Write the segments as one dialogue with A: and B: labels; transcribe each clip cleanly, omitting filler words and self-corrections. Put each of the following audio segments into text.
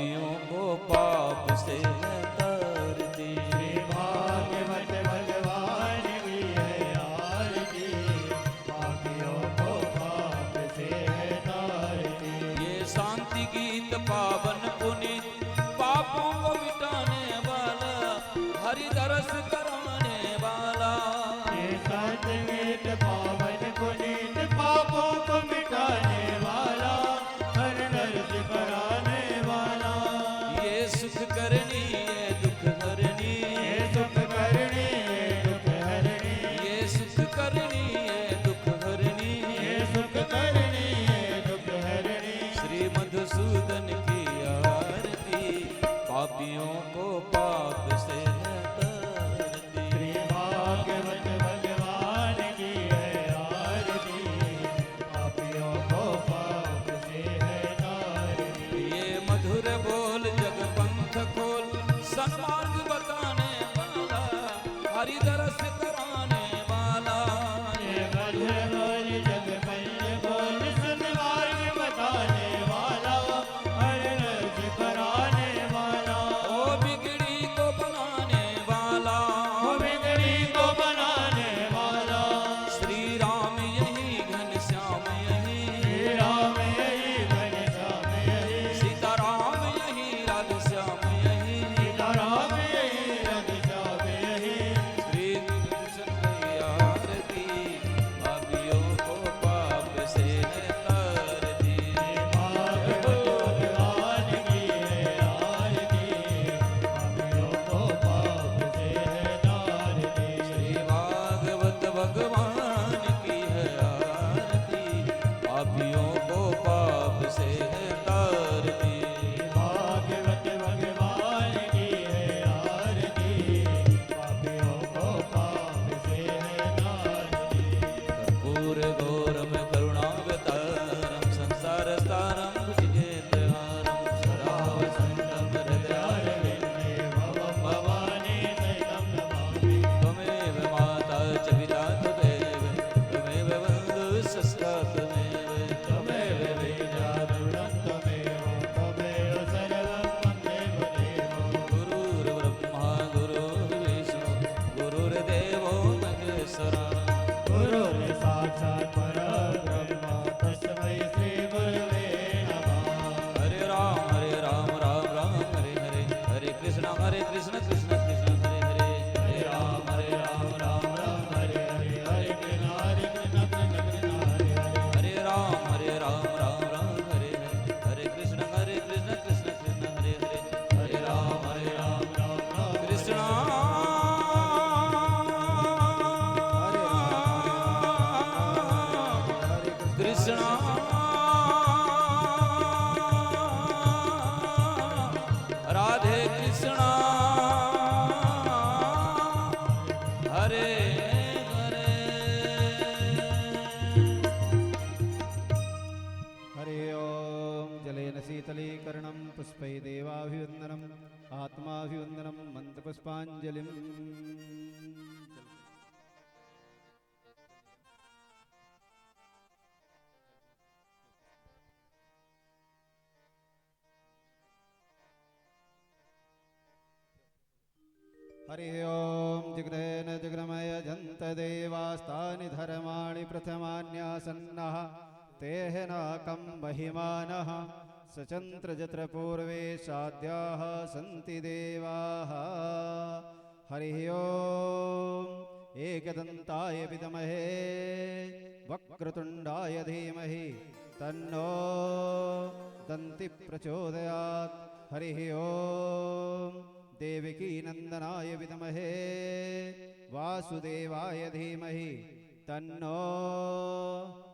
A: पापियों को पाप से तरती।
B: भागवत भगवान की है आरती, पापियों को पाप से तारती।
A: ये शांति गीत पावन पुनीत, पापों को मिटाने वाला, हरि दरस कराने वाला।
B: ये संगीत पावन पुनीत, पापों को मिटाने वाला, हर दर्द कराने वाला।
A: ये सुख करनी ये दुख हरनी,
B: ये सुख करनी ये दुख हरनी,
A: ये सुख करनी ये दुख हरनी।
B: ये सुख करनी ये दुख हरनी।
A: श्री मधुसूदन की आरती, पापियों को पाप से तरती।
B: श्री भागवत भगवान की है आरती, पापियों को पाप से है तारती।
A: ये मधुर बोल जग पंथ खोल, सन्मार्ग बताने वाला, हरि दरस कराने वाला।
B: ये मधुर बोल जग पंथ खोल, सन्मार्ग बताने वाला, हर रस कराने वाला।
A: ओ बिगड़ी को बनाने वाला,
B: ओ बिगड़ी को बनाने वाला।
A: श्री राम यही घनश्याम यही,
B: श्री राम यही घनश्याम यही,
A: सीता राम यही राधश्याम यही।
B: सीता राम यही राधश्याम यही।
A: श्री कृष्ण की आरती, पापियों को पाप से तरती।
B: भागवत भगवान की है आरती, पापियों को पाप से है तारती।
A: श्री भागवत भगवान की है आरती, पापियों को पाप से तारती।
B: भागवत भगवान की है आरती, पापियों को पाप से है तारती।
A: कर्पूर गौरम करुणावतारम, संसार सारम भुजगेन्द्रहारम, सदा वसन्तं हृदयारविन्दे
B: भवं भवानी सहितं नमामि।
A: त्वमेव माता च पिता त्वमेव, त्वमेव बन्धुः सखा त्वमेव,
B: त्वमेव वेदा दृढं त्वमेव, त्वमेव सर्वं मन्देव देवो।
A: गुरुर्ब्रह्मा गुरुर्विष्णु गुरुर्देवो महेश्वरः।
B: गुरुः साक्षात् परब्रह्म, तस्मै श्री गुरवे नमः।
A: हरे राम राम राम हरे हरे, हरे कृष्ण कृष्ण कृष्ण हरे हरे।
B: हरे राम राम राम हरे हरे, हरे कृष्ण कृष्ण कृष्ण हरे हरे।
A: हरे राम राम हरे हरे, हरे कृष्ण कृष्ण कृष्ण हरे हरे। हरे राम
B: राम
A: कृष्ण कृष्ण राधे कृष्ण हरे हरे।
B: हरि ओम। जलेन शीतलीकरणं पुष्पै देवाभिवन्दनम्, आत्माभिवन्दनं मन्त्रपुष्पाञ्जलिम्। हरि ओम। जिग्रेन जिग्रमय जन्त देवास्तानि धर्माणि प्रथमान्यासन्नः, तेह नाकं महिमानः, सचन्त्र जत्र पूर्वे साध्याः सन्ति देवाः। हरि ओम। एकदन्ताय विद्महे वक्रतुण्डाय धीमहि, तन्नो दन्ति प्रचोदयात्। हरि ओम। देवकी नंदनाय विद्महे वासुदेवाय धीमहि, तन्नो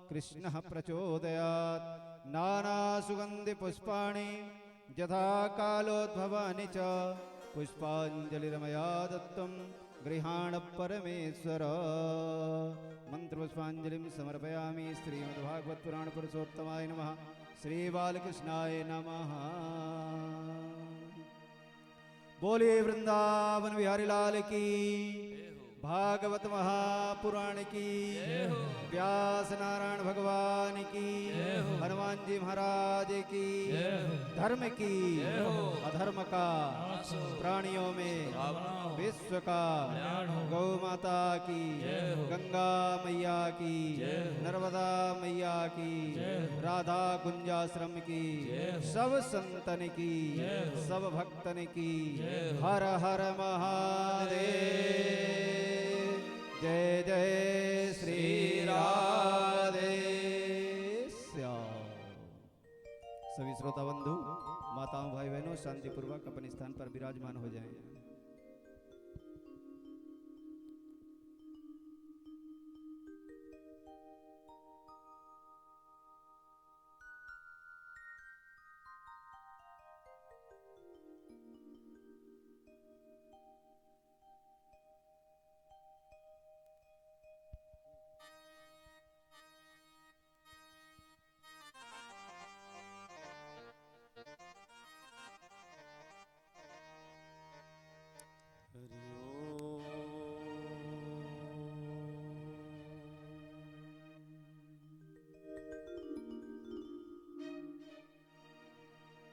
B: कृष्णः प्रचोदयात्। नानासुगन्धि पुष्पाणि यथा कालोद्भवानि च, पुष्पाञ्जलिर्मया दत्तं गृहाण परमेश्वर। मंत्रपुष्पाञ्जलिं समर्पयामि। श्रीमद्भागवत पुराण पुरुषोत्तमाय नमः। श्री बालकृष्णाय नमः। बोले वृंदावन बिहारी लाल की, भागवत महापुराण की, व्यास नारायण भगवान की, हनुमान
C: हनुमान जी महाराज की
A: जय हो।
C: धर्म की
A: जय हो।
C: अधर्म का
A: नाश हो।
C: प्राणियों में
A: भावना हो।
C: विश्व का
A: कल्याण हो।
C: गौ माता की
A: जय हो।
C: गंगा मैया की
A: जय हो।
C: नर्मदा मैया की
A: जय हो।
C: राधा कुंजाश्रम की
A: जय हो।
C: सब संतन की
A: जय हो।
C: सब भक्तन की
A: जय हो।
C: हर हर महादेव। जय जय श्री राधे श्याम। सभी श्रोता बंधु माताओं भाई बहनों शांतिपूर्वक अपने स्थान पर विराजमान हो जाएं।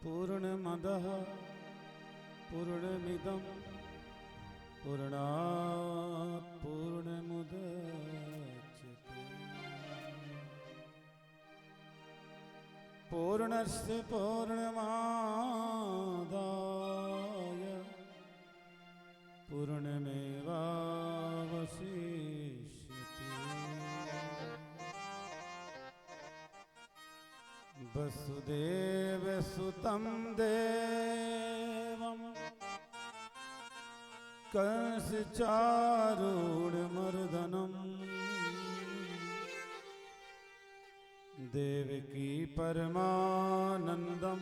B: पूर्णमदः पूर्णमिदं पूर्णात् पूर्णमुदच्यते पूर्णस्य पूर्णमादाय पूर्णमेवावशिष्यते वसुदेवसुतं देवं कंसचारूढमर्दनम् देवकी परमानन्दं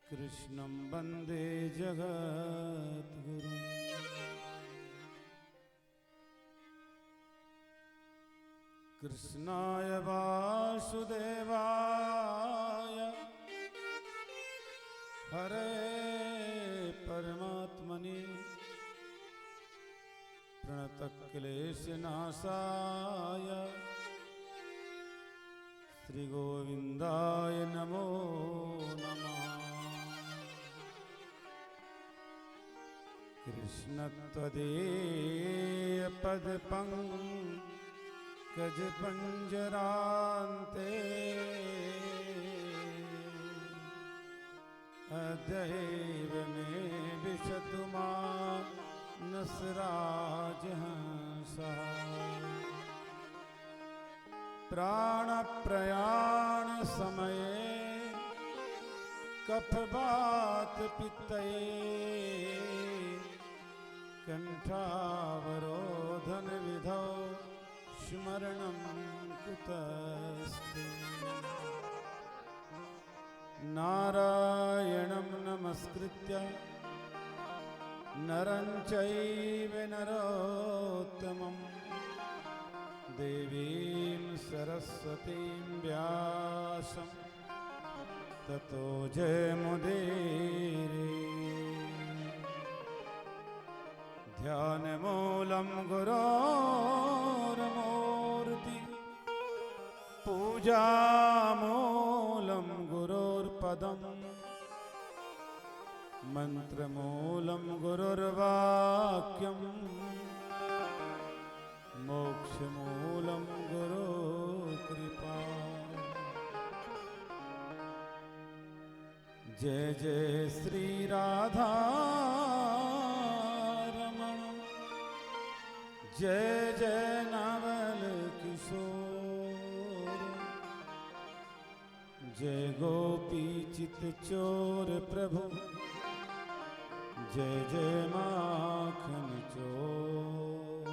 B: कृष्णं वन्दे जगद्गुरुम् कृष्णाय वासुदेवाय हरे परमात्मने प्रणतक्लेशनाशाय श्रीगोविन्दाय नमो नमः। कृष्ण त्वदीयपदपङ्कज पंजरान्ते अदैव मे विशतु मानसराजहंसः प्राणप्रयाण समये कफवात पित्तये कंठावरोधन विधौ स्मरणं कुतस्ते नारायणं नमस्कृत्य नरं चैव नरोत्तमं देवीं सरस्वतीं व्यासं ततो जयमुदीरये ध्यानमूलं गुरोर्मूर्ति पूजामूलं गुरोर्पदं मन्त्रमूलं गुरुर्वाक्यं मोक्षमूलं गुरुकृपा। जय जय श्री राधा जय जय नवल किशोर जय गोपी चित चोर प्रभु जय जय माखन चोर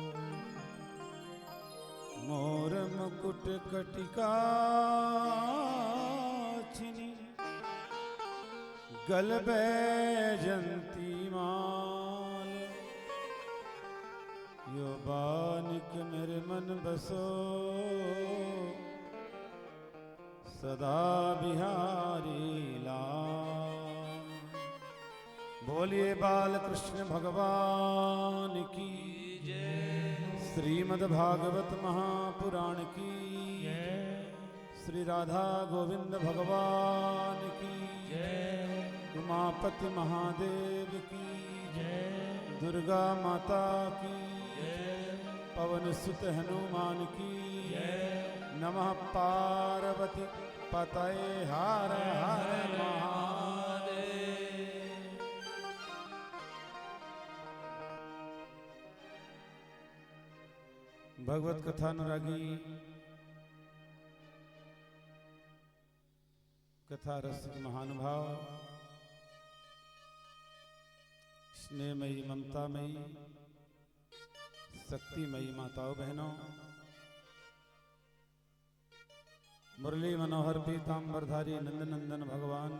B: मोर मुकुट कटिका छिनी गल बैजंती माल यो बानिक मेरे मन बसो सदा बिहारी लाल। बोलिए बाल कृष्ण भगवान की जय। श्रीमद् भागवत महापुराण की जय। श्री राधा गोविंद भगवान की
A: जय
B: उमापति महादेव की
A: जय
B: दुर्गा माता की
A: जय
B: पवन सुत हनुमान की
A: जय
B: नमः पार्वती पतये हर हर महादेव। भगवत कथानुरागी कथा रसिक महानुभाव स्नेहमयी ममतामयी शक्तिमयी माताओं बहनों, मुरली मनोहर पीतांबरधारी नंदनंदन भगवान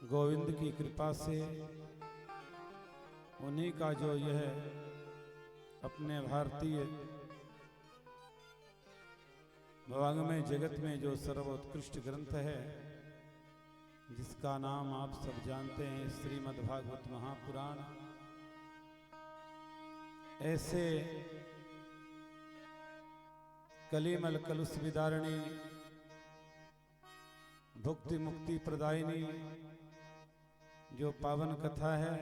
B: गोविंद की कृपा से उन्हीं का जो यह अपने भारतीय भवांगमय जगत में जो सर्वोत्कृष्ट ग्रंथ है, जिसका नाम आप सब जानते हैं श्रीमद् भागवत महापुराण, ऐसे कलिमल कलुष विदारिणी भुक्ति मुक्ति प्रदायिनी जो पावन कथा है,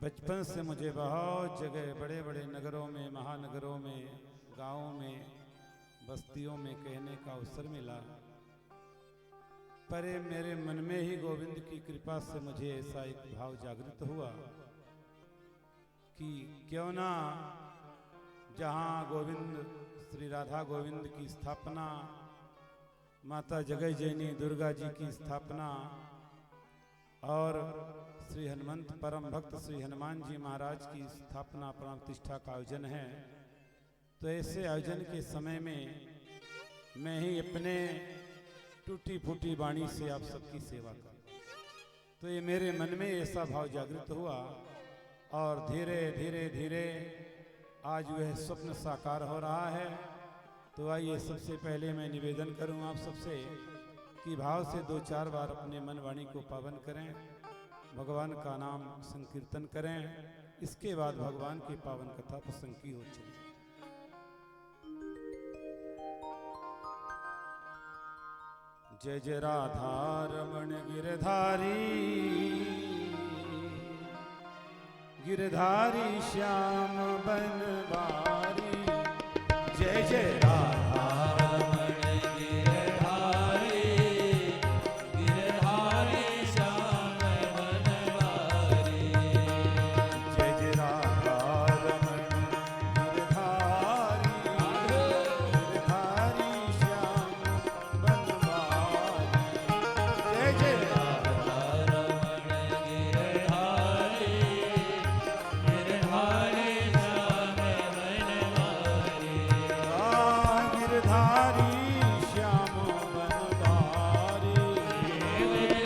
B: बचपन से मुझे बहुत जगह बड़े बड़े नगरों में, महानगरों में, गांवों में, बस्तियों में कहने का अवसर मिला, पर मेरे मन में ही गोविंद की कृपा से मुझे ऐसा एक भाव जागृत हुआ कि क्यों ना जहाँ गोविंद श्री राधा गोविंद की स्थापना, माता जगह जैनी दुर्गा जी की स्थापना और श्री हनुमंत परम भक्त श्री हनुमान जी महाराज की स्थापना प्राण प्रतिष्ठा का आयोजन है, तो ऐसे आयोजन के समय में मैं ही अपने टूटी फूटी वाणी से आप सबकी सेवा कर, तो ये मेरे मन में ऐसा भाव जागृत हुआ और धीरे धीरे धीरे आज वह स्वप्न साकार हो रहा है। तो आइए सबसे पहले मैं निवेदन करूं आप सबसे कि भाव से 2-4 बार अपने मन वाणी को पावन करें, भगवान का नाम संकीर्तन करें, इसके बाद भगवान की पावन कथा प्रसंग की हो चले। जय जय राधा रमण गिरधारी, गिरधारी श्याम बनवारी। जय जय राधा
A: रमण गिरधारी, गिरधारी श्याम बनवारी।
B: जय जय राधा रमण गिरधारी, गिरधारी श्याम बनवारी। जय जय
A: राधा रमण गिरधारी, गिरधारी श्याम बनवारी।
B: गिरधारी श्याम बनवारी।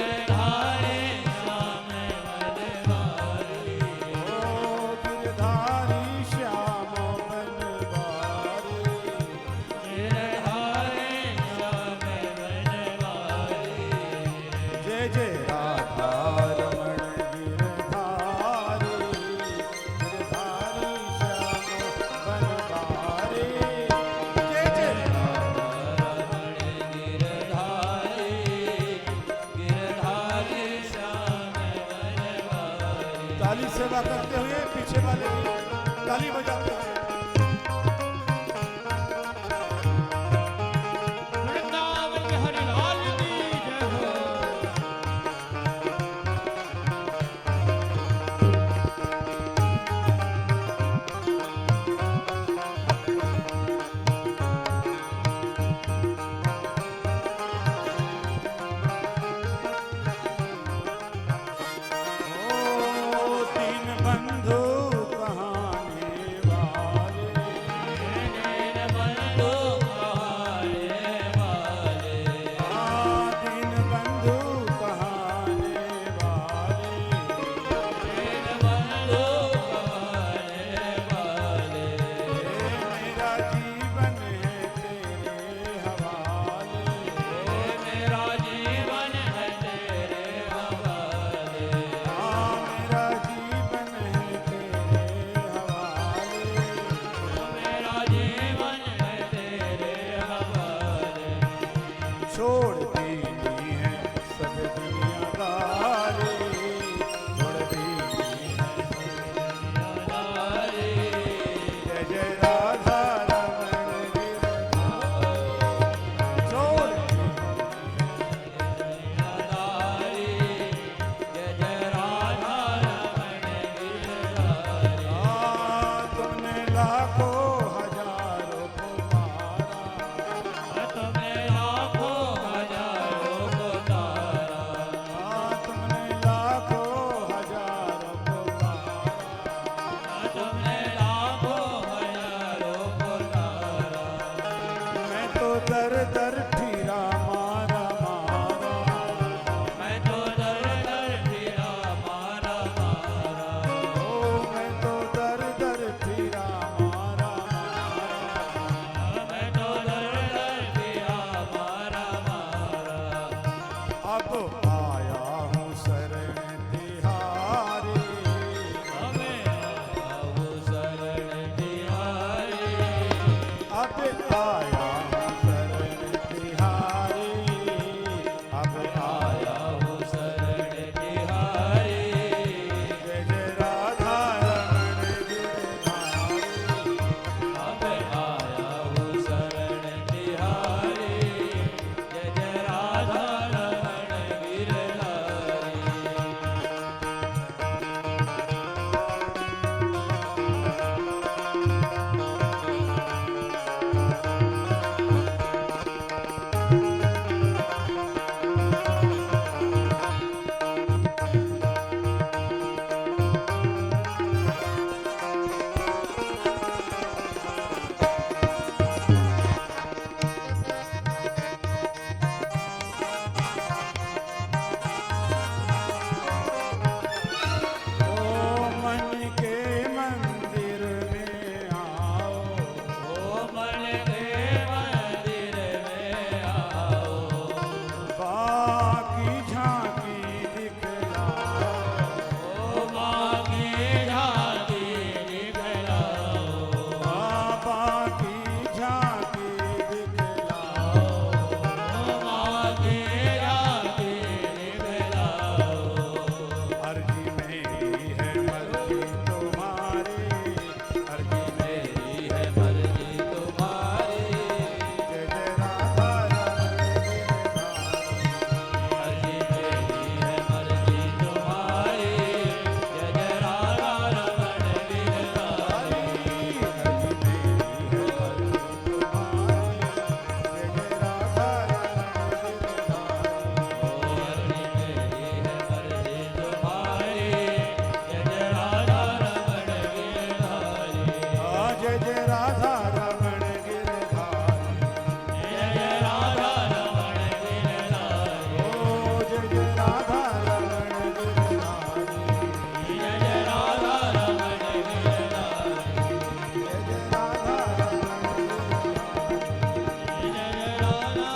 A: गिरधारी श्याम बनवारी।
B: ओ गिरधारी श्याम बनवारी।
A: गिरधारी श्याम बनवारी।
B: जय जय राधा रमण गिरधारी, गिरधारी श्याम बनवारी। जय जय राधा छोड़ दी है सब दुनियादारी, छोड़ दी है
A: दुनियादारी।
B: जय जय राधा रमण गिरधारी, छोड़ दी
A: दुनियादारी। जय जय राधा रमण गिरधारी।
B: तुमने लाखों हजारों को मारा,
A: तुमने लाखों हजारों को तारा।
B: तुमने लाखों हजारों को मारा,
A: तुमने लाखों हजारों को तारा।
B: मैं तो दर दर फिरा मारा मारा,
A: मैं तो दर दर फिरा मारा मारा।
B: ओ मैं तो दर दर फिरा मारा मारा,
A: मैं तो दर दर फिरा मारा मारा।
B: अब आया हूँ शरण तिहारी,
A: हमें आओ शरण तिहारी।
B: अब आया हूँ शरण तिहारी, अब आया
A: आया हूँ शरण तिहारी।
B: जय जय राधा रमण गिरधारी,
A: अब आया हूँ शरण तिहारी। जय जय राधा रमण गिरधारी।
B: ओ मन के मंदिर में आओ,
A: ओ मन के मंदिर में आओ।
B: बाकी झांकी दिखलाओ,
A: ओ माँ की झांकी दिखलाओ।
B: बाकी झांकी दिखलाओ,
A: ओ माँ की झांकी दिखलाओ।
B: अर्जी मेरी है मर्जी तुम्हारी, अर्जी
A: मेरी है मर्जी तुम्हारी।
B: जय जय राधा रमण गिरधारी,
A: मर्जी मेरी है मर्जी तुम्हारी। जय जय राधा रमण गिरधारी।
B: अर्जी मेरी है मर्जी तुम्हारी, जय जय राधा रमण गिरधारी।
A: ओ मर्जी मेरी है मर्जी तुम्हारी। जय जय राधा रमण गिरधारी।
B: जय जय राधा रमण गिरधारी,
A: जय जय राधा रमण गिरधारी।
B: ओ जय जय राधा रमण गिरधारी,
A: जय जय राधा रमण गिरधारी।
B: जय जय राधा रमण गिरधारी।
A: जय जय राधा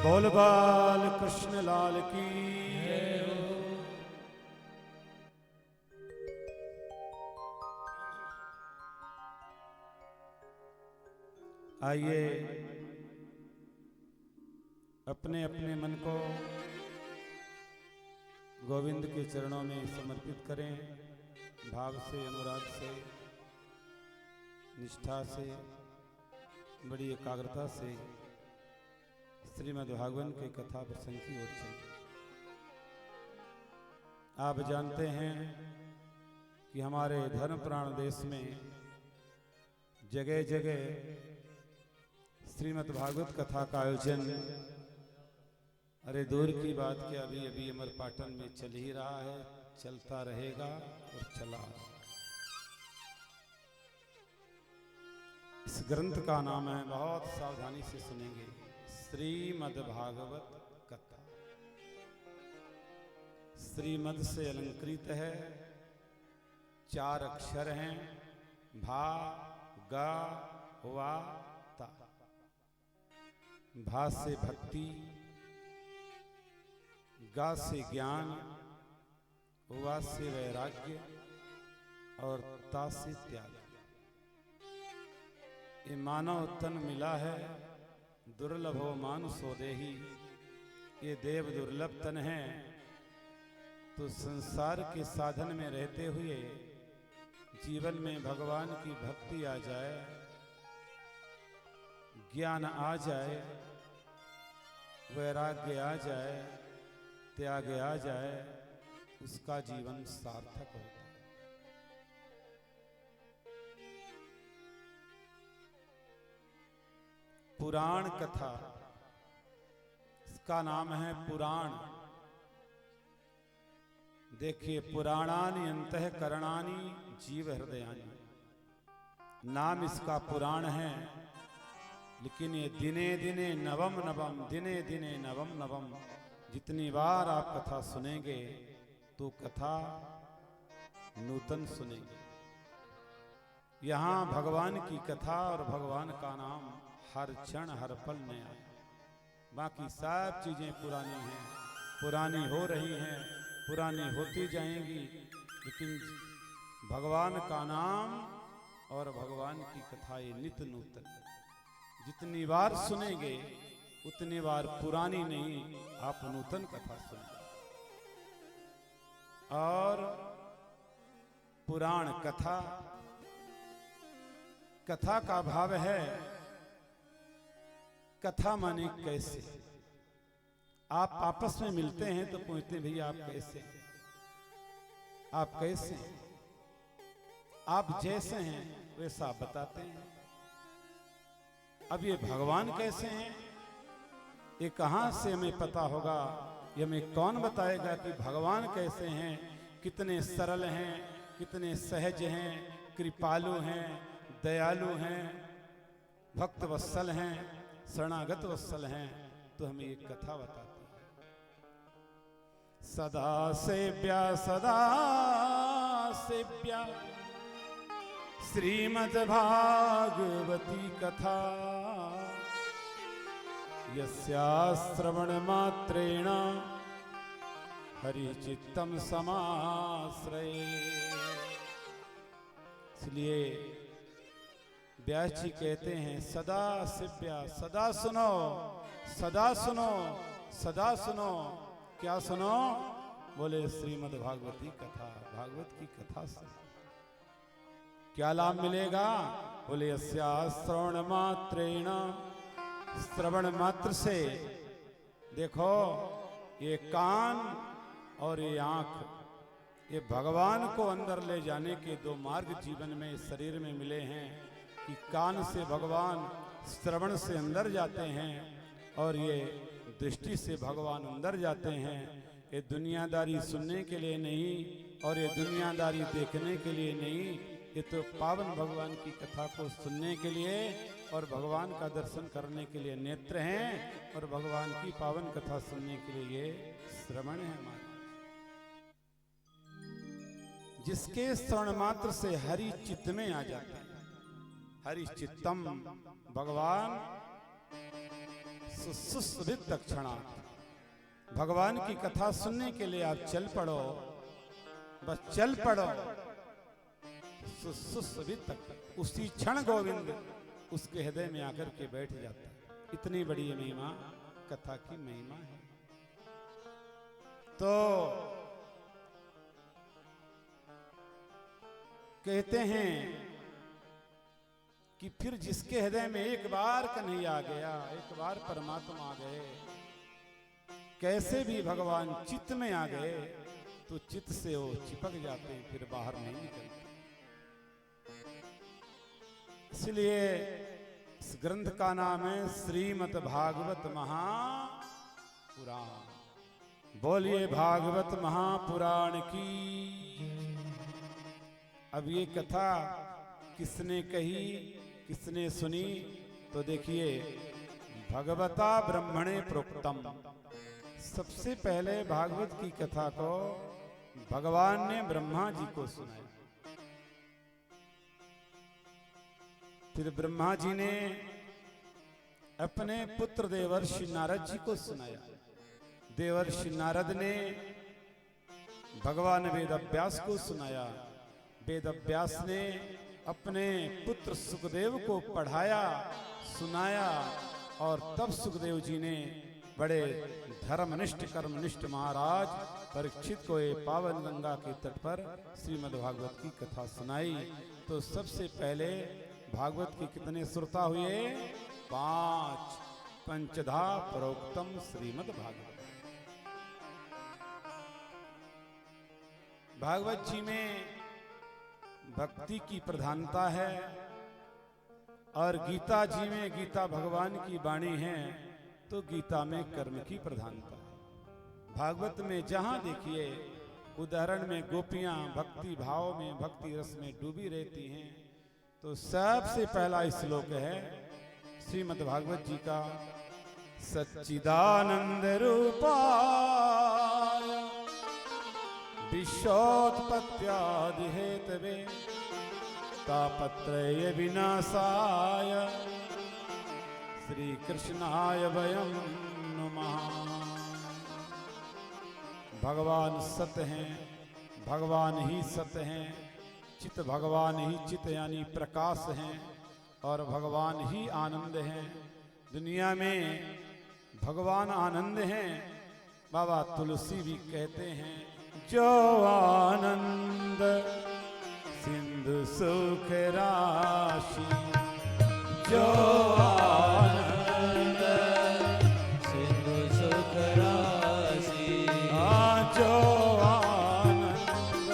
B: बोल बाल कृष्ण लाल की। आइए अपने अपने मन को गोविंद के चरणों में समर्पित करें, भाव से, अनुराग से, निष्ठा से, बड़ी एकाग्रता से श्रीमद् भागवत के कथा प्रसंग की ओर चलें। आप जानते हैं कि हमारे धर्म प्राण देश में जगह जगह श्रीमद् भागवत कथा का आयोजन, अरे दूर की बात क्या, अभी अभी अमरपाटन में चल ही रहा है, चलता रहेगा और चला। इस ग्रंथ का नाम है, बहुत सावधानी से सुनेंगे, श्रीमद् भागवत कथा। श्रीमद से अलंकृत है, 4 अक्षर हैं, भा गा वा ता। भा से भक्ति, गा से ज्ञान, वा से वैराग्य और ता से त्याग। ये मानव तन मिला है, दुर्लभो मानुषो देहि। ये देव दुर्लभ तन है, तो संसार के साधन में रहते हुए जीवन में भगवान की भक्ति आ जाए, ज्ञान आ जाए, वैराग्य आ जाए, त्याग आ जाए, उसका जीवन सार्थक होता है। पुराण कथा, इसका नाम है पुराण। देखिए, पुराणानि अंतःकरणानि जीव हृदयानि, नाम इसका पुराण है, लेकिन ये दिने दिने नवम नवम, दिने दिने नवम नवम। जितनी बार आप कथा सुनेंगे तो कथा नूतन सुनेंगे। यहाँ भगवान की कथा और भगवान का नाम हर क्षण हर पल नया है। बाकी सब चीजें पुरानी हैं, पुरानी हो रही हैं, पुरानी होती जाएंगी, लेकिन भगवान का नाम और भगवान की कथा ये नित्य नूतन। जितनी बार सुनेंगे उतनी बार पुरानी नहीं, आप नूतन कथा सुनेंगे। और पुराण कथा, कथा का भाव है, कथा माने कैसे। आप आपस में मिलते हैं तो पूछते हैं, भैया आप कैसे, आप कैसे हैं? आप जैसे हैं वैसा आप बताते हैं। अब ये भगवान कैसे हैं, ये कहां से हमें पता होगा? ये हमें कौन बताएगा कि भगवान कैसे हैं? कितने सरल हैं, कितने सहज हैं, कृपालु हैं, दयालु हैं, भक्त वत्सल हैं, शरणागत वत्सल हैं, तो हमें एक कथा बताती है। सदा सेव्या सदा सेव्या श्रीमद् भागवती कथा, यस्या श्रवण मात्रेण हरिचित्तम समाश्रये। इसलिए व्यास जी कहते हैं, सदा सेव्या, सदा सुनो, सदा सुनो, सदा सुनो। क्या सुनो? बोले श्रीमद् भागवती कथा, भागवत की कथा से क्या लाभ मिलेगा? बोले अस्या श्रवण मात्रेण, श्रवण मात्र से। देखो, ये कान और ये आंख, ये भगवान को अंदर ले जाने के 2 मार्ग जीवन में शरीर में मिले हैं। कि कान से भगवान श्रवण से अंदर जाते हैं, और ये दृष्टि से भगवान अंदर जाते हैं। ये दुनियादारी सुनने के लिए नहीं, और ये दुनियादारी देखने के लिए नहीं, ये तो पावन भगवान की कथा को सुनने के लिए और भगवान का दर्शन करने के लिए नेत्र हैं, और भगवान की पावन कथा सुनने के लिए ये श्रवण है हमारा। जिसके श्रवण मात्र से हरि चित्त में आ जाता है, हरि चित्तम, भगवान सुसुस्वित क्षणात्। भगवान की कथा सुनने के लिए आप चल पड़ो, बस चल पड़ो, सुसुस्वित, उसी क्षण गोविंद उसके हृदय में आकर के बैठ जाता है। इतनी बड़ी महिमा कथा की महिमा है। तो कहते हैं कि फिर जिसके हृदय में एक बार कन्हैया आ गया, एक बार परमात्मा आ गए, कैसे भी भगवान चित्त में आ गए तो चित्त से वो चिपक जाते हैं, फिर बाहर नहीं निकलते। इसलिए इस ग्रंथ का नाम है श्रीमद् भागवत महापुराण। बोलिए भागवत महापुराण की। अब ये कथा किसने कही, किसने सुनी? तो देखिए, भगवता ब्रह्मणे प्रोक्तम, सबसे पहले भागवत की कथा को भगवान ने ब्रह्मा जी को सुनाया। फिर ब्रह्मा जी ने अपने पुत्र देवर्षि नारद जी को सुनाया। देवर्षि नारद ने भगवान वेदव्यास को सुनाया। वेदव्यास ने अपने पुत्र सुखदेव को पढ़ाया, सुनाया, और तब सुखदेव जी ने बड़े धर्मनिष्ठ कर्मनिष्ठ महाराज परीक्षित को ये पावन गंगा के तट पर श्रीमद् भागवत की कथा सुनाई। तो सबसे पहले भागवत के कितने श्रोता हुए? 5। पंचधा प्रोक्तम श्रीमद् भागवत। भागवत जी में भक्ति की प्रधानता है और गीता जी में, गीता भगवान की वाणी है तो गीता में कर्म की प्रधानता है। भागवत में जहां देखिए उदाहरण में गोपियां भक्ति भाव में, भक्ति रस में डूबी रहती हैं। तो सबसे पहला श्लोक है श्रीमद् भागवत जी का, सच्चिदानंद रूपाय विश्वोत्पत्त्यादि हेतवे तापत्रय विनाशाय श्री कृष्णाय वयं नमः। भगवान सत्य हैं, भगवान ही सत्य हैं, चित भगवान ही चित यानी प्रकाश हैं, और भगवान ही आनंद हैं। दुनिया में भगवान आनंद हैं। बाबा तुलसी भी कहते हैं, जो आनंद सिंधु सुख राशि, जो आनंद
A: सिंधु सुख राशि,
B: जो आनंद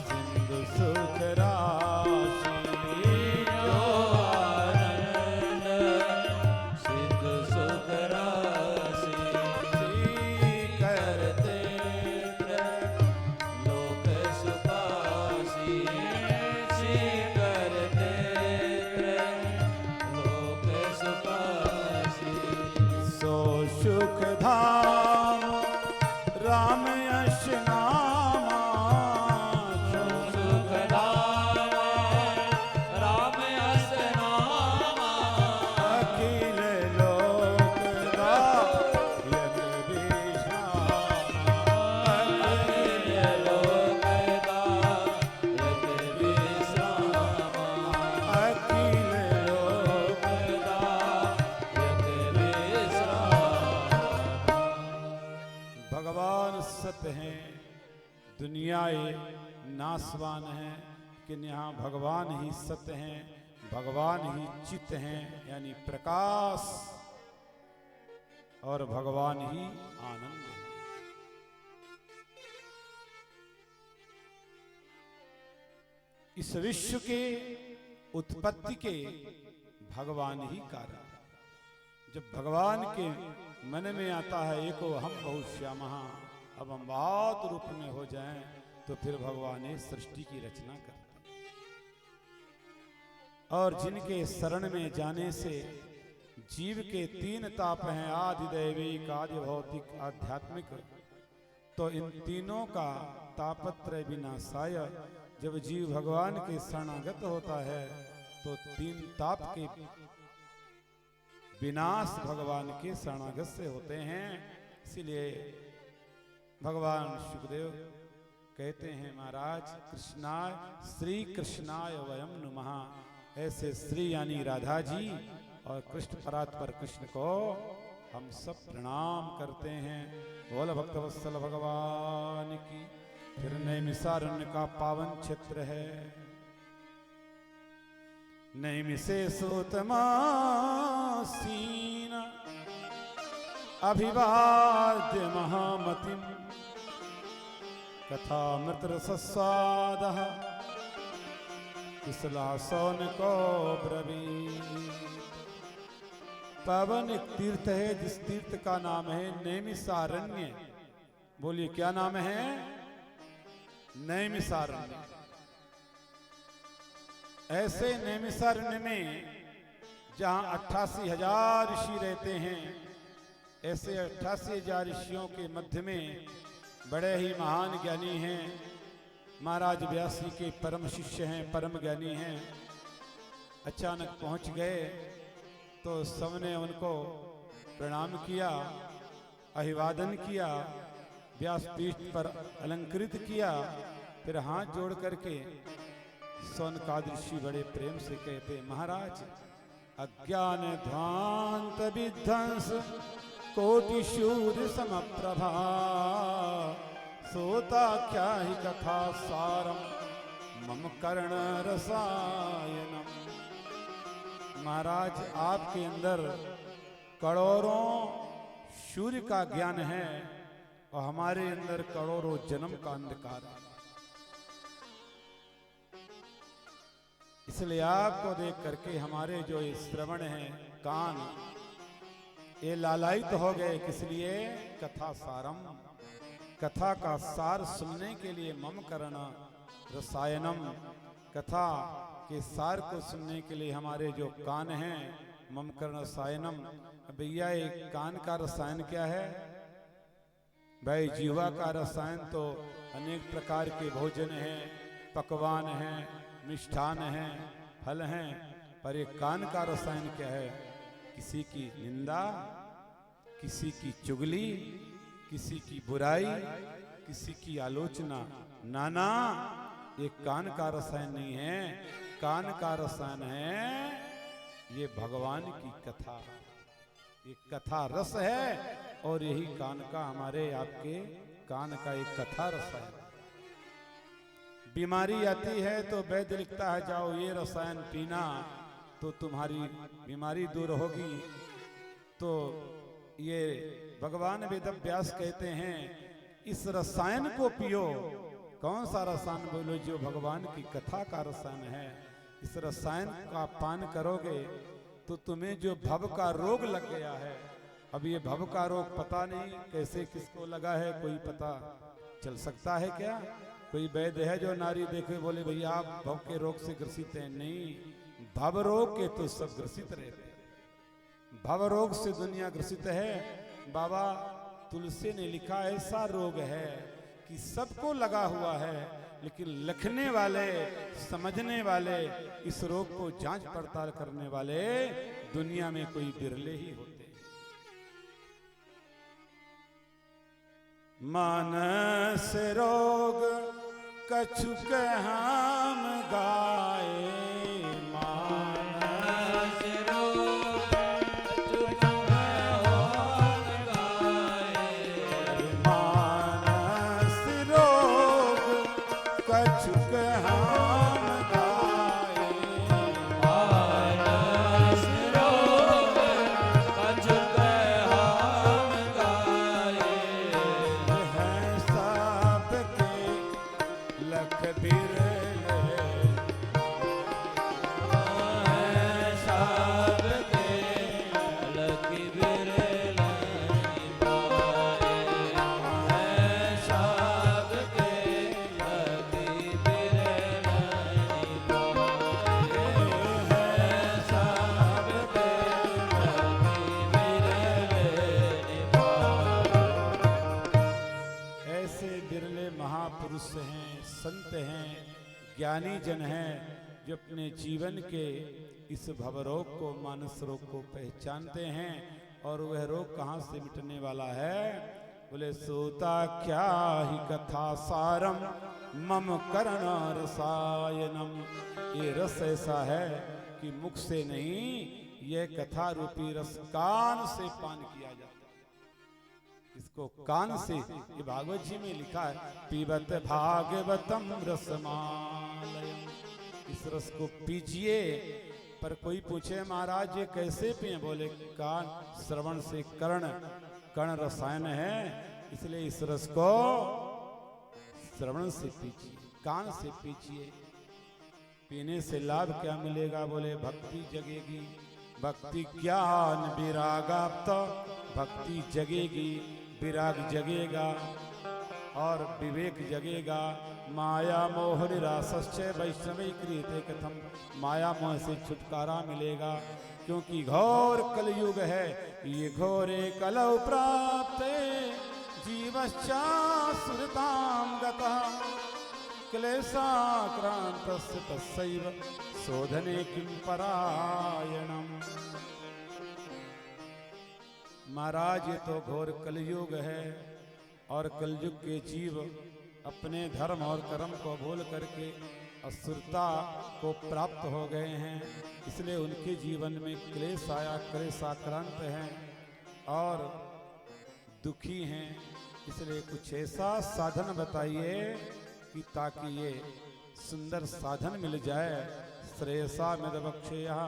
B: सिंधु सुख राशि,
A: जो आनंद सिंधु सुख राशि,
B: करते
A: लोक सुपासी, करते लोक सुपासी,
B: सो सुख धाम राम यश नामा, सो
A: सुख धाम राम यश नामा,
B: अखिल लोक दायक विश्रामा,
A: अखिल लोक दायक विश्रामा,
B: अखिल लोक
A: दायक विश्रामा।
B: भगवान सत्य हैं, दुनिया ये नासवान है, कि यहाँ भगवान ही सत्य हैं, भगवान ही चित्त हैं यानी प्रकाश, और भगवान ही आनंद है। इस विश्व के उत्पत्ति के भगवान ही कारण। जब भगवान के मन में आता है एको हम बहुश्यामः, अब हम बहुत रूप में हो जाएं, तो फिर भगवान इस सृष्टि की रचना करते हैं। और जिनके शरण में जाने से जीव के 3 ताप हैं, आदि दैविक, आदि भौतिक, आध्यात्मिक, तो इन तीनों का तापत्रय विनाशाय, जब जीव भगवान के शरणागत होता है तो 3 ताप के विनाश भगवान के शरणागत से होते हैं। इसीलिए भगवान सुखदेव कहते हैं, महाराज कृष्णाय श्री कृष्णाय वयम नमः। ऐसे श्री यानी राधा जी और कृष्ण परात्पर कृष्ण को हम सब प्रणाम करते हैं। बोल भक्तवत्सल भगवान की। फिर नैमिषारण्य का पावन क्षेत्र है। नैमिषे सोतमासीन अभिवाद्य महामतिम कथामृत रसस्वादः कुशलासौन को ब्रवीत। पावन एक तीर्थ है जिस तीर्थ का नाम है नैमिषारण्य। बोलिए क्या नाम है? नैमिषारण्य। ऐसे नैमिषारण्य में जहां 88,000 ऋषि रहते हैं, ऐसे 88,000 ऋषियों के मध्य में बड़े ही महान ज्ञानी हैं, महाराज व्यास जी के परम शिष्य हैं, परम ज्ञानी हैं। अचानक पहुंच गए तो सबने उनको प्रणाम किया, अभिवादन किया, व्यासपीठ पर अलंकृत किया। फिर हाथ जोड़ करके सौनकाद ऋषि बड़े प्रेम से कहते, महाराज अज्ञान ध्वांत विध्वंस कोटि शूर समप्रभा सोता क्या ही कथा सारम मम कर्ण रसायनम। महाराज आपके अंदर करोड़ों सूर्य का ज्ञान है और हमारे अंदर करोड़ों जन्म का अंधकार है। इसलिए आपको देख करके हमारे जो ये श्रवण है, कान, ये लालायित हो गए। किस लिए? कथा सारम, कथा का सार सुनने के लिए। मम कर्ण रसायनम, कथा के सार को सुनने के लिए हमारे जो कान हैं, मम कर्ण रसायनम। भैया एक कान का रसायन क्या है भाई? जीवा का रसायन तो अनेक प्रकार के भोजन हैं, पकवान हैं, मिष्ठान हैं, फल हैं, पर ये कान का रसायन क्या है? किसी की निंदा, किसी की चुगली, किसी की बुराई, किसी की आलोचना। नाना, ये कान का रसायन नहीं है। कान का रसायन है ये भगवान की कथा, ये कथा रस है। और यही कान का, हमारे आपके कान का एक कथा रसायन। बीमारी आती है तो वैद्य लिखता है जाओ ये रसायन पीना तो तुम्हारी बीमारी दूर होगी। तो ये भगवान वेद व्यास कहते हैं इस रसायन को पियो। कौन सा रसायन? बोलो जो भगवान की कथा का रसायन है। इस रसायन का पान करोगे तो तुम्हें जो भव का रोग लग गया है, अब ये भव का रोग पता नहीं कैसे किसको लगा है, कोई पता चल सकता है क्या? कोई वैद्य है जो नारी देखे बोले भैया आप भव के रोग से ग्रसित हैं? नहीं, भव रोग के तो सब ग्रसित रहते हैं। भव रोग से दुनिया ग्रसित है। बाबा तुलसी ने लिखा ऐसा रोग है कि सबको लगा हुआ है, लेकिन लिखने वाले, समझने वाले, इस रोग को जांच पड़ताल करने वाले दुनिया में कोई बिरले ही होते। मानस रोग कछुक हम गाए, मानस रोग कछुक हम गाए, मानस रोग कछुक हम गाए, मानस रोग कछुक हम गाए। है सबके लख बिरले, है सबके लख बिरले पाए, है सबके लख बिरले पाए, है सबके लख बिरले पाए। ऐसे बिरले महापुरुष हैं, संत हैं, ज्ञानी जन हैं जो अपने जीवन के इस भवरोग को, मानस रोग को पहचानते हैं। और वह रोग कहाँ से मिटने वाला है? बोले सोता क्या ही कथा सारम मम कर्ण रसायनम। ये रस ऐसा है कि मुख से नहीं, यह कथा रूपी रस कान से पान किया जाता है। इसको कान से, ये भागवत जी में लिखा है, पीबत भागवतम रसमालयम। इस रस को पीजिए। पर कोई पूछे महाराज ये कैसे पिए? बोले कान श्रवण से कर्ण रसायन है, इसलिए इस रस को श्रवण से पीजिए, कान से पीजिए। पीने से लाभ क्या मिलेगा? बोले भक्ति जगेगी, भक्ति ज्ञान विरागाप्त, भक्ति जगेगी, विराग जगेगा और विवेक जगेगा। माया मोह निरासश्च वैष्णवी क्रियते कथम। माया मोह से छुटकारा मिलेगा। क्योंकि घोर कलयुग है ये घोरे कलौ प्राप्त जीवश्चासुरतां गतः क्लेशाक्रांतस्य तस्सैव शोधने किं परायणम्। महाराज ये तो घोर कलयुग है और कलयुग के जीव अपने धर्म और कर्म को भूल करके असुरता को प्राप्त हो गए हैं, इसलिए उनके जीवन में क्लेश आया, क्लेशाक्रांत हैं और दुखी हैं। इसलिए कुछ ऐसा साधन बताइए कि ताकि ये सुंदर साधन मिल जाए। श्रेयसा मदबक्षेया,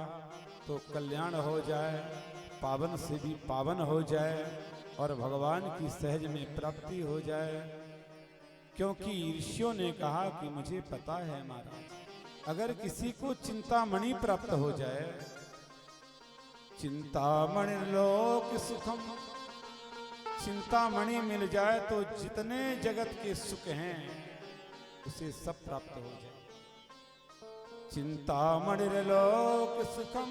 B: तो कल्याण हो जाए, पावन से भी पावन हो जाए और भगवान की सहज में प्राप्ति हो जाए। क्योंकि ऋषियों ने कहा कि मुझे पता है महाराज, अगर किसी को चिंतामणि प्राप्त हो जाए, चिंतामणि लोक सुखम, चिंतामणि मिल जाए तो जितने जगत के सुख हैं उसे सब प्राप्त हो जाए। चिंतामणि लोक सुखम,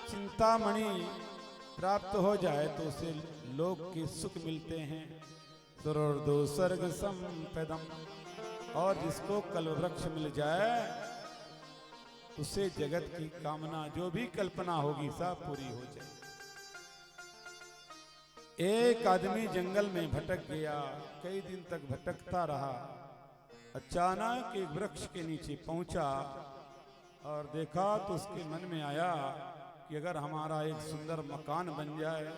B: चिंतामणि प्राप्त हो जाए तो उसे लोक के सुख मिलते हैं। सुरदो स्वर्ग संपदम, और जिसको कल्पवृक्ष मिल जाए उसे जगत की कामना जो भी कल्पना होगी सब पूरी हो जाए। एक आदमी जंगल में भटक गया, कई दिन तक भटकता रहा। अचानक एक वृक्ष के नीचे पहुंचा और देखा तो उसके मन में आया कि अगर हमारा एक सुंदर मकान बन जाए।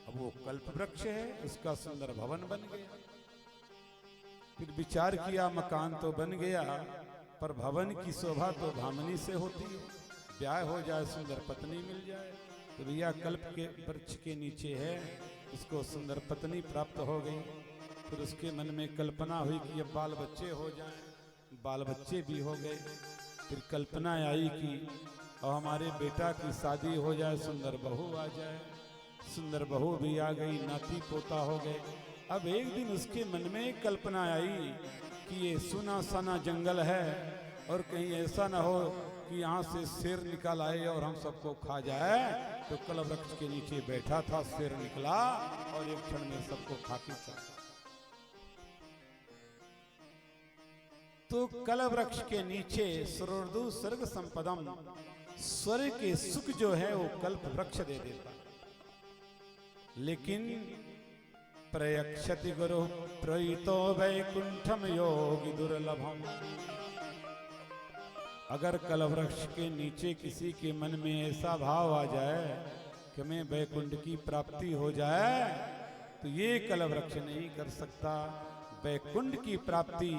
B: अब वो कल्प वृक्ष है, उसका सुंदर भवन बन गया। फिर विचार किया, मकान तो बन गया पर भवन की शोभा तो भामनी से होती है, ब्याह हो जाए, सुंदर पत्नी मिल जाए। तो भैया कल्प के वृक्ष के नीचे है, उसको सुंदर पत्नी प्राप्त हो गई। फिर उसके मन में कल्पना हुई कि अब बाल बच्चे हो जाएं, बाल बच्चे भी हो गए। फिर कल्पना आई कि और हमारे बेटा की शादी हो जाए, सुंदर बहू आ जाए। सुंदर बहू भी आ गई, नाती पोता हो गए। अब एक दिन उसके मन में कल्पना आई कि ये सुना सना जंगल है और कहीं ऐसा ना हो कि यहाँ से शेर निकल आए और हम सबको खा जाए। तो कल वृक्ष के नीचे बैठा था, शेर निकला और एक क्षण में सबको खा के चला। तो कल वृक्ष के नीचे सुरदु स्वर्ग संपदम, स्वर्ग के सुख जो है वो कल्प वृक्ष दे देता। लेकिन प्रयक्षति गुरु प्रयितो वैकुंठम योगी दुर्लभम, अगर कल वृक्ष के नीचे किसी के मन में ऐसा भाव आ जाए कि मैं वैकुंठ की प्राप्ति हो जाए, तो ये कल वृक्ष नहीं कर सकता। वैकुंठ की प्राप्ति,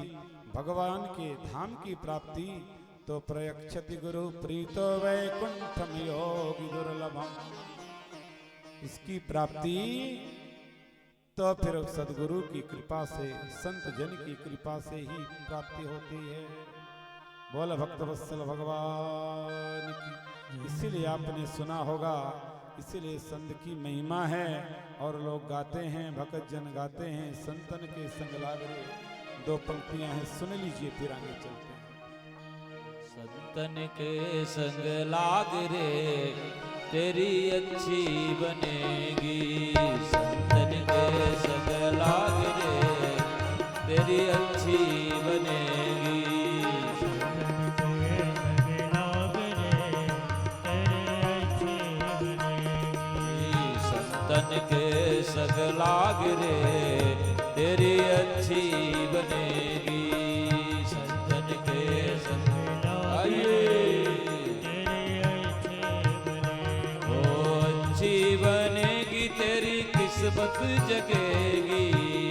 B: भगवान के धाम की प्राप्ति तो प्रयक्षति गुरु प्रीतो वैकुंठम योगी दुर्लभम, इसकी प्राप्ति तो फिर सदगुरु की कृपा से, संत जन की कृपा से ही प्राप्ति होती है। बोल भक्त वत्सल भगवान की। इसीलिए आपने सुना होगा, इसीलिए संत की महिमा है और लोग गाते हैं, भक्त जन गाते हैं, संतन के संग लागरे। दो पंक्तियां हैं, सुन लीजिए फिर आगे चलते हैं।
A: संतन के संग लाग रे तेरी अच्छी बनेगी, संतन के संग लाग रे तेरी अच्छी बनेगी। संतन के संग लाग रे तेरी अच्छी बनेगी, संतन के संग आइए ओ अच्छी बनेगी तेरी किस्मत जगेगी,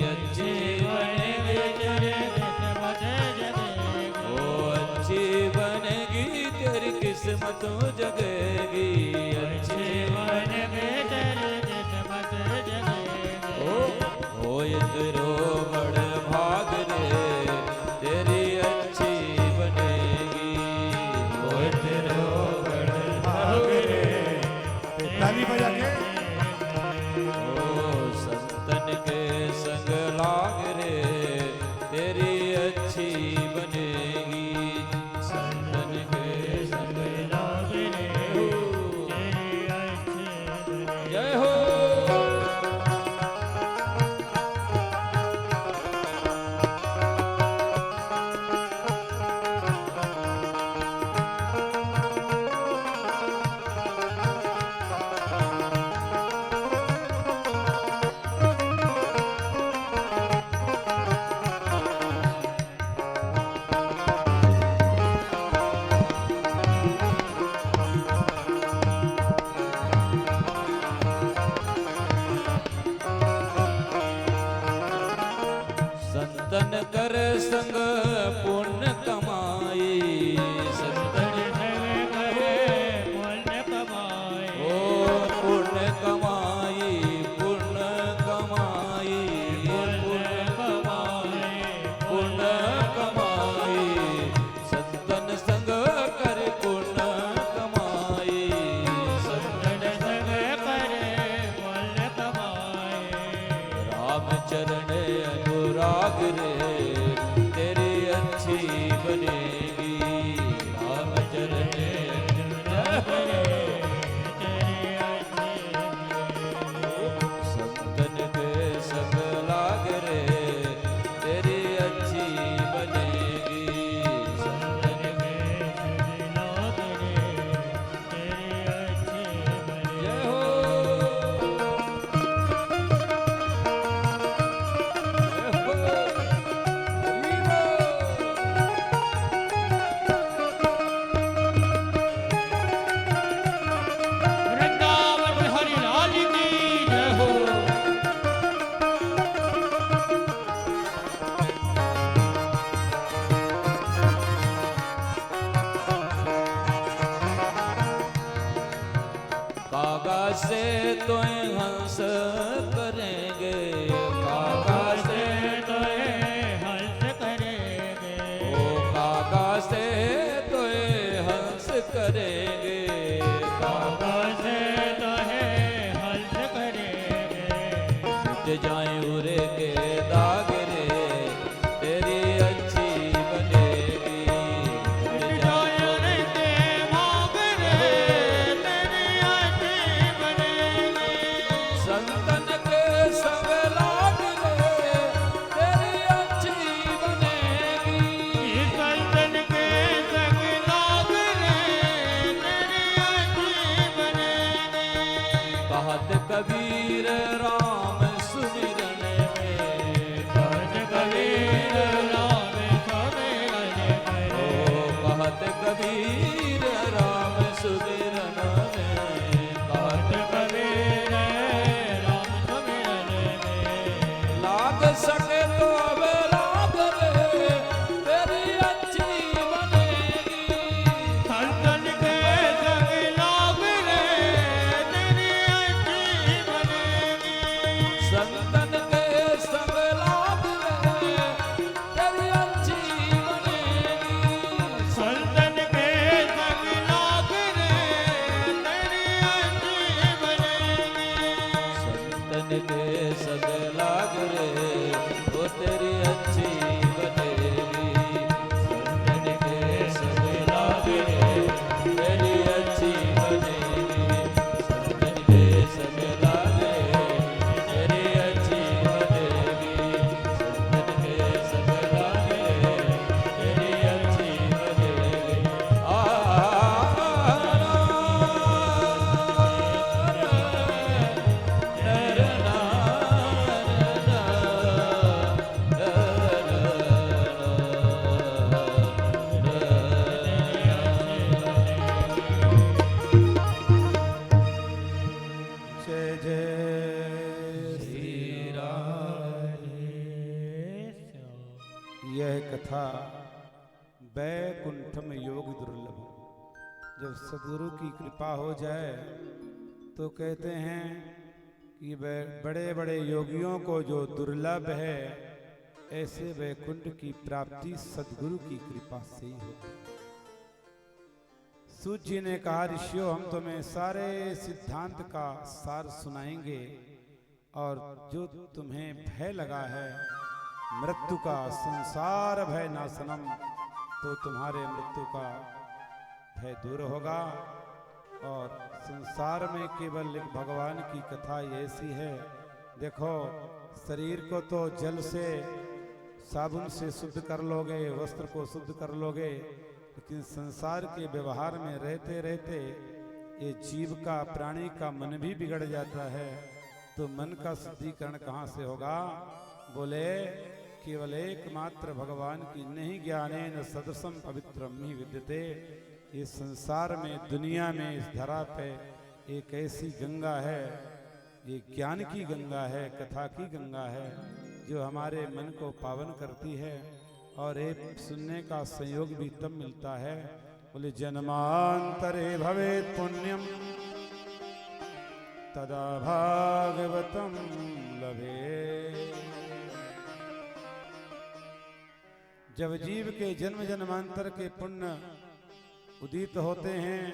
A: अच्छी बनेगी तेरी किस्मत जगेगी, ओ अच्छी बनेगी तेरी किस्मत जगेगी, अच्छी बनेगी तेरी किस्मत जगेगी। ओ इधरो बड़ भाग रे तेरी अच्छी बनेगी, ओ इधरो बड़ भाग रे
B: ताली बजा के।
A: ओ संतन के संग लाग रे तेरी अच्छी बनेगी, संतन के संग लाग रे संग पुण्य कमाई,
D: संतन संग करे पुण्य कमाए।
A: ओ पुण्य कमाई, पुण्य कमाई,
D: पुण्य कमाए।
A: पुण्य कमाई, संतन संग कर पुण्य कमाई,
D: संतन संग करे पुण्य कमाए।
A: राम चरण अनुराग रे तेरी अच्छी बनेगी, राम चरण अनुराग रे
D: तेरी अच्छी
A: संतन के संग लाग रे तेरी अच्छी बनेगी, संतन
D: के लोग रे तेरी अच्छी बने।
A: जय हो
D: वृंदावन हरि लाल की जय हो।
A: कागा से तो हंस करेंगे, कागा से
D: तो हंस करेंगे।
A: ओ कागा से तो हंस करेंगे, कागा
D: से तो हंस करेंगे।
A: मिट जाए उरे के दाग रे तेरी अच्छी बनेगी, मिट जाए
D: जाने के भाग रे तेरी अच्छी बनेगी।
A: संतन के संग लाग रे तेरी अच्छी बनेगी,
D: संतन के संग लाग रे तेरी अच्छी बनेगी।
A: कहत कबीर राम सुमिरन में, कहत कबीर
D: राम सुमिरन
A: ओ
D: करे।
A: कहत कबीर राम सुमिरन में, कहत
D: कबीर राम सुमिरन में।
A: लाग सके तो अब लाग रे तेरी अच्छी बनेगी,
D: संतन के संग लाग रे तेरी अच्छी बनेगी।
A: संतन के संग लाग रे तेरी अच्छी बनेगी,
D: संतन के संग लाग रे तेरी अच्छी बनेगी।
A: संतन के संग लाग रे वो तेरी अच्छी बनेगी, संतन के संग लाग रे तेरी अच्छी बनेगी, संतन के संग लाग रे तेरी अच्छी बनेगी, संतन के संग लाग रे तेरी अच्छी बनेगी।
B: जय जय श्री राम। यह कथा बैकुंठम योग दुर्लभ। जब सदगुरु की कृपा हो जाए तो कहते हैं कि बड़े बड़े योगियों को जो दुर्लभ है, ऐसे वैकुंठ की प्राप्ति सदगुरु की कृपा से ही होती है। सूत जी ने कहा, ऋषियों हम तुम्हें सारे सिद्धांत का सार सुनाएंगे और जो तुम्हें भय लगा है मृत्यु का, संसार भय नाशनम, तो तुम्हारे मृत्यु का भय दूर होगा। और संसार में केवल एक भगवान की कथा ऐसी है। देखो, शरीर को तो जल से साबुन से शुद्ध कर लोगे, वस्त्र को शुद्ध कर लोगे, लेकिन संसार के व्यवहार में रहते रहते ये जीव का, प्राणी का मन भी बिगड़ जाता है। तो मन का शुद्धिकरण कहाँ से होगा? बोले केवल एकमात्र भगवान की नहीं ज्ञानेन सदसम पवित्रम ही विद्यते। ये संसार में, दुनिया में, इस धरा पे एक ऐसी गंगा है, ये ज्ञान की गंगा है, कथा की गंगा है, जो हमारे मन को पावन करती है और एक सुनने का संयोग भी तब मिलता है। बोले जन्मांतरे भवेत् पुण्यम तदा भागवतम लभे। जब जीव के जन्म जन्मांतर के पुण्य उदित होते हैं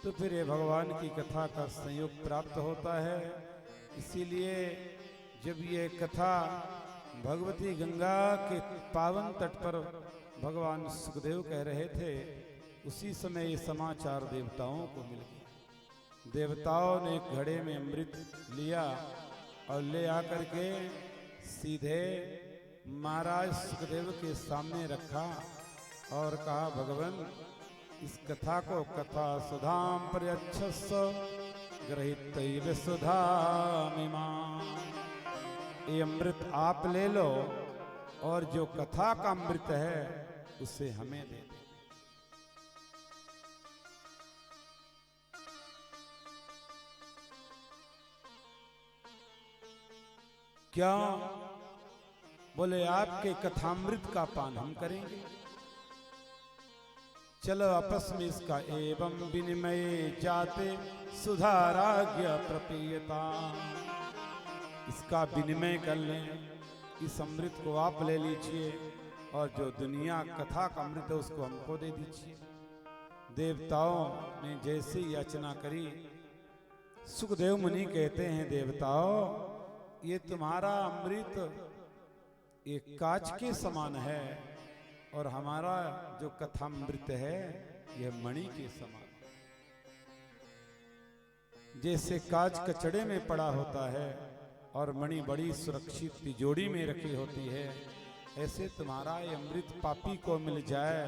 B: तो फिर ये भगवान की कथा का संयोग प्राप्त होता है। इसीलिए जब ये कथा भगवती गंगा के पावन तट पर भगवान सुखदेव कह रहे थे, उसी समय ये समाचार देवताओं को मिल गया। देवताओं ने एक घड़े में अमृत लिया और ले आकर के सीधे महाराज सुखदेव के सामने रखा और कहा, भगवान इस कथा को कथा सुधाम प्रयच्छस्व गृहीतैव सुधामिमाम्। ये अमृत आप ले लो और जो कथा का अमृत है उसे हमें दे दो। क्या? बोले आपके कथामृत का पान हम करेंगे। चलो आपस में इसका एवं विनिमय जाते सुधाराज्ञ प्रपीयता, इसका विनिमय कर लें। इस अमृत को आप ले लीजिए और जो दुनिया कथा का अमृत है उसको हमको दे दीजिए। देवताओं ने जैसे ही याचना करी, सुखदेव मुनि कहते हैं, देवताओं ये तुम्हारा अमृत एक कांच के समान है और हमारा जो कथामृत है यह मणि के समान। जैसे कांच कचड़े में पड़ा होता है और मणि बड़ी सुरक्षित तिजोरी में रखी होती है, ऐसे तुम्हारा ये अमृत पापी को मिल जाए,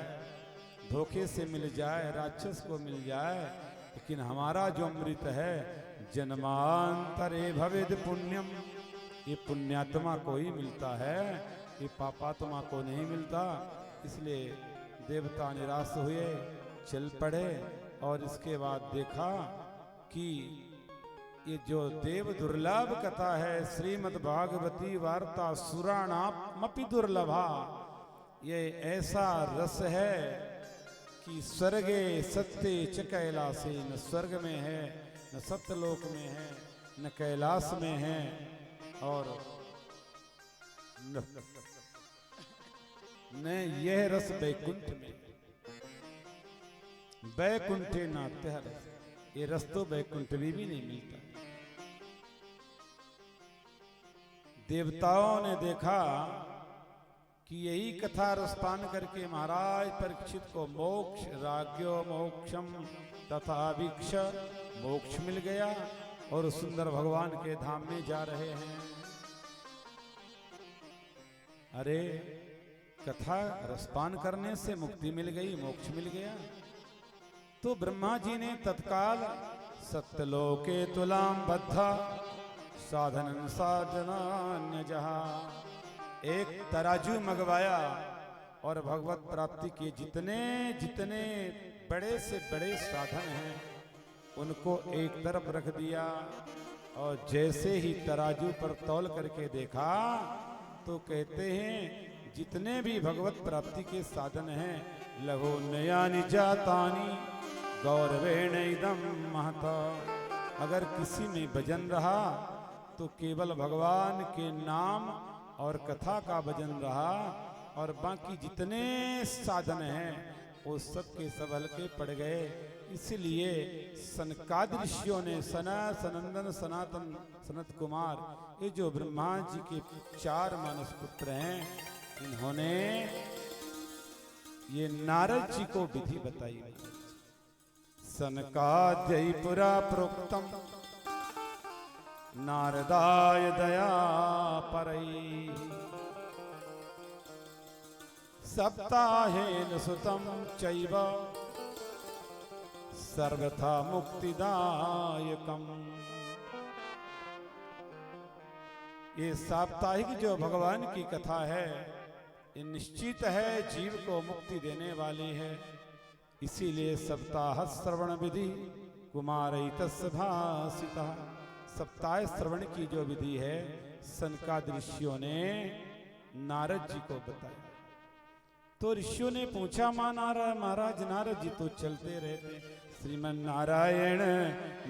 B: धोखे से मिल जाए, राक्षस को मिल जाए, लेकिन हमारा जो अमृत है जन्मांतरे भवेद पुण्यम, ये पुण्यात्मा को ही मिलता है, ये पापात्मा को नहीं मिलता। इसलिए देवता निराश हुए, चल पड़े और इसके बाद देखा कि ये जो देव दुर्लभ कथा है श्रीमद् भागवती वार्ता सुराणामपि दुर्लभा, ये ऐसा रस है कि स्वर्गे सत्य च कैलासे, न स्वर्ग में है न सत्यलोक में है न कैलाश में है और न यह रस वैकुंठ में। वैकुंठे नात्य रस, ये रस तो वैकुंठ में भी नहीं मिलता। देवताओं ने देखा कि यही कथा रसपान करके महाराज परीक्षित को मोक्ष राज्यो मोक्षम तथा वीक्ष मोक्ष मिल गया और सुंदर भगवान के धाम में जा रहे हैं। अरे कथा रसपान करने से मुक्ति मिल गई, मोक्ष मिल गया। तो ब्रह्मा जी ने तत्काल सत्यलोके तुलाम बद्धा साधन साधनान्य जहा, एक तराजू मंगवाया और भगवत प्राप्ति के जितने जितने बड़े से बड़े साधन हैं उनको एक तरफ रख दिया और जैसे ही तराजू पर तौल करके देखा तो कहते हैं जितने भी भगवत प्राप्ति के साधन हैं लघु नयानि जातानि गौरवेण इदं महता। अगर किसी में भजन रहा तो केवल भगवान के नाम और कथा का भजन रहा और बाकी जितने साधन हैं वो सब के सब हल्के पड़ गए। इसलिए सनकादि ऋषियों ने सनंदन सनातन सनत कुमार, ये जो ब्रह्मा जी के 4 मानस पुत्र हैं, इन्होंने ये नारद जी को विधि बताई। सनकाद्यै पुरा प्रोक्तम नारदाय दया परई, सप्ताहेन सुतम चैव सर्वथा मुक्तिदायकम। ये साप्ताहिक जो भगवान की कथा है ये निश्चित है जीव को मुक्ति देने वाली है। इसीलिए सप्ताह श्रवण विधि कुमारैतस्य भासिता, सप्ताह श्रवण की जो विधि है सनकादि ऋषियों ने नारद जी को बताया। तो ऋषियों ने पूछा महाराज नारद जी तो चलते रहते। श्रीमन नारायण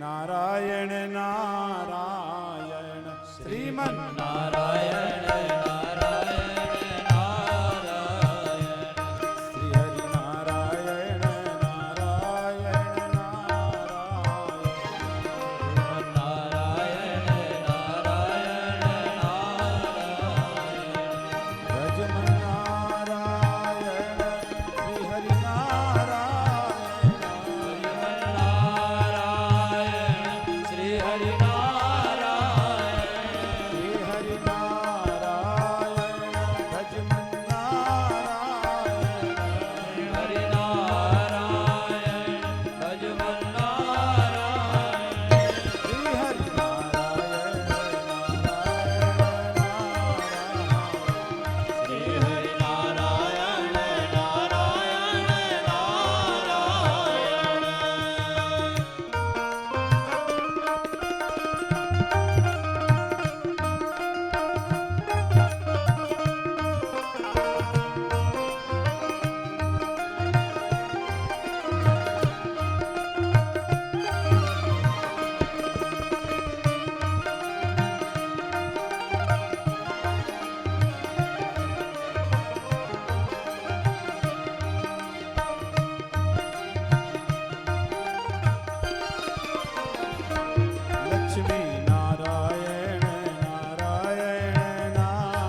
B: नारायण नारायण श्रीमन
A: नारायण नारायण नारायण
B: श्री हरि नारायण नारायण नारायण
A: नारायण नारायण नारायण
B: भजमन नारायण श्री हरि नारायण
A: नारायण श्री हरि नारायण
B: श्री हरि नारायण भजमन नारायण
A: हरि नारायण भजमन नारायण
B: श्री हरि नारायण नारायण
A: श्री हरि नारायण नारायण नारायण
B: लक्ष्मी नारायण नारायण नारायण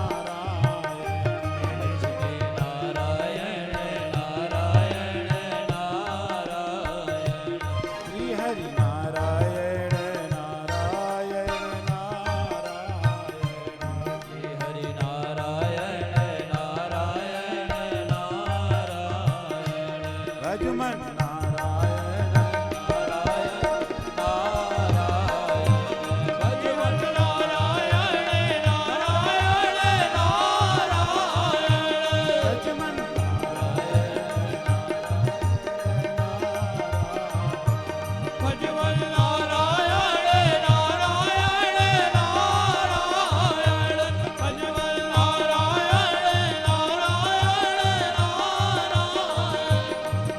A: लक्ष्मी नारायण नारायण नारायण
B: श्री हरि नारायण नारायण नारायण
A: श्री हरि नारायण नारायण नारायण
B: भजमन नारायण
A: भजमन नारायण नारायण नारायण
B: भजमन
A: भजमन नारायण नारायण नारायण भजमन नारायण नारायण नारायण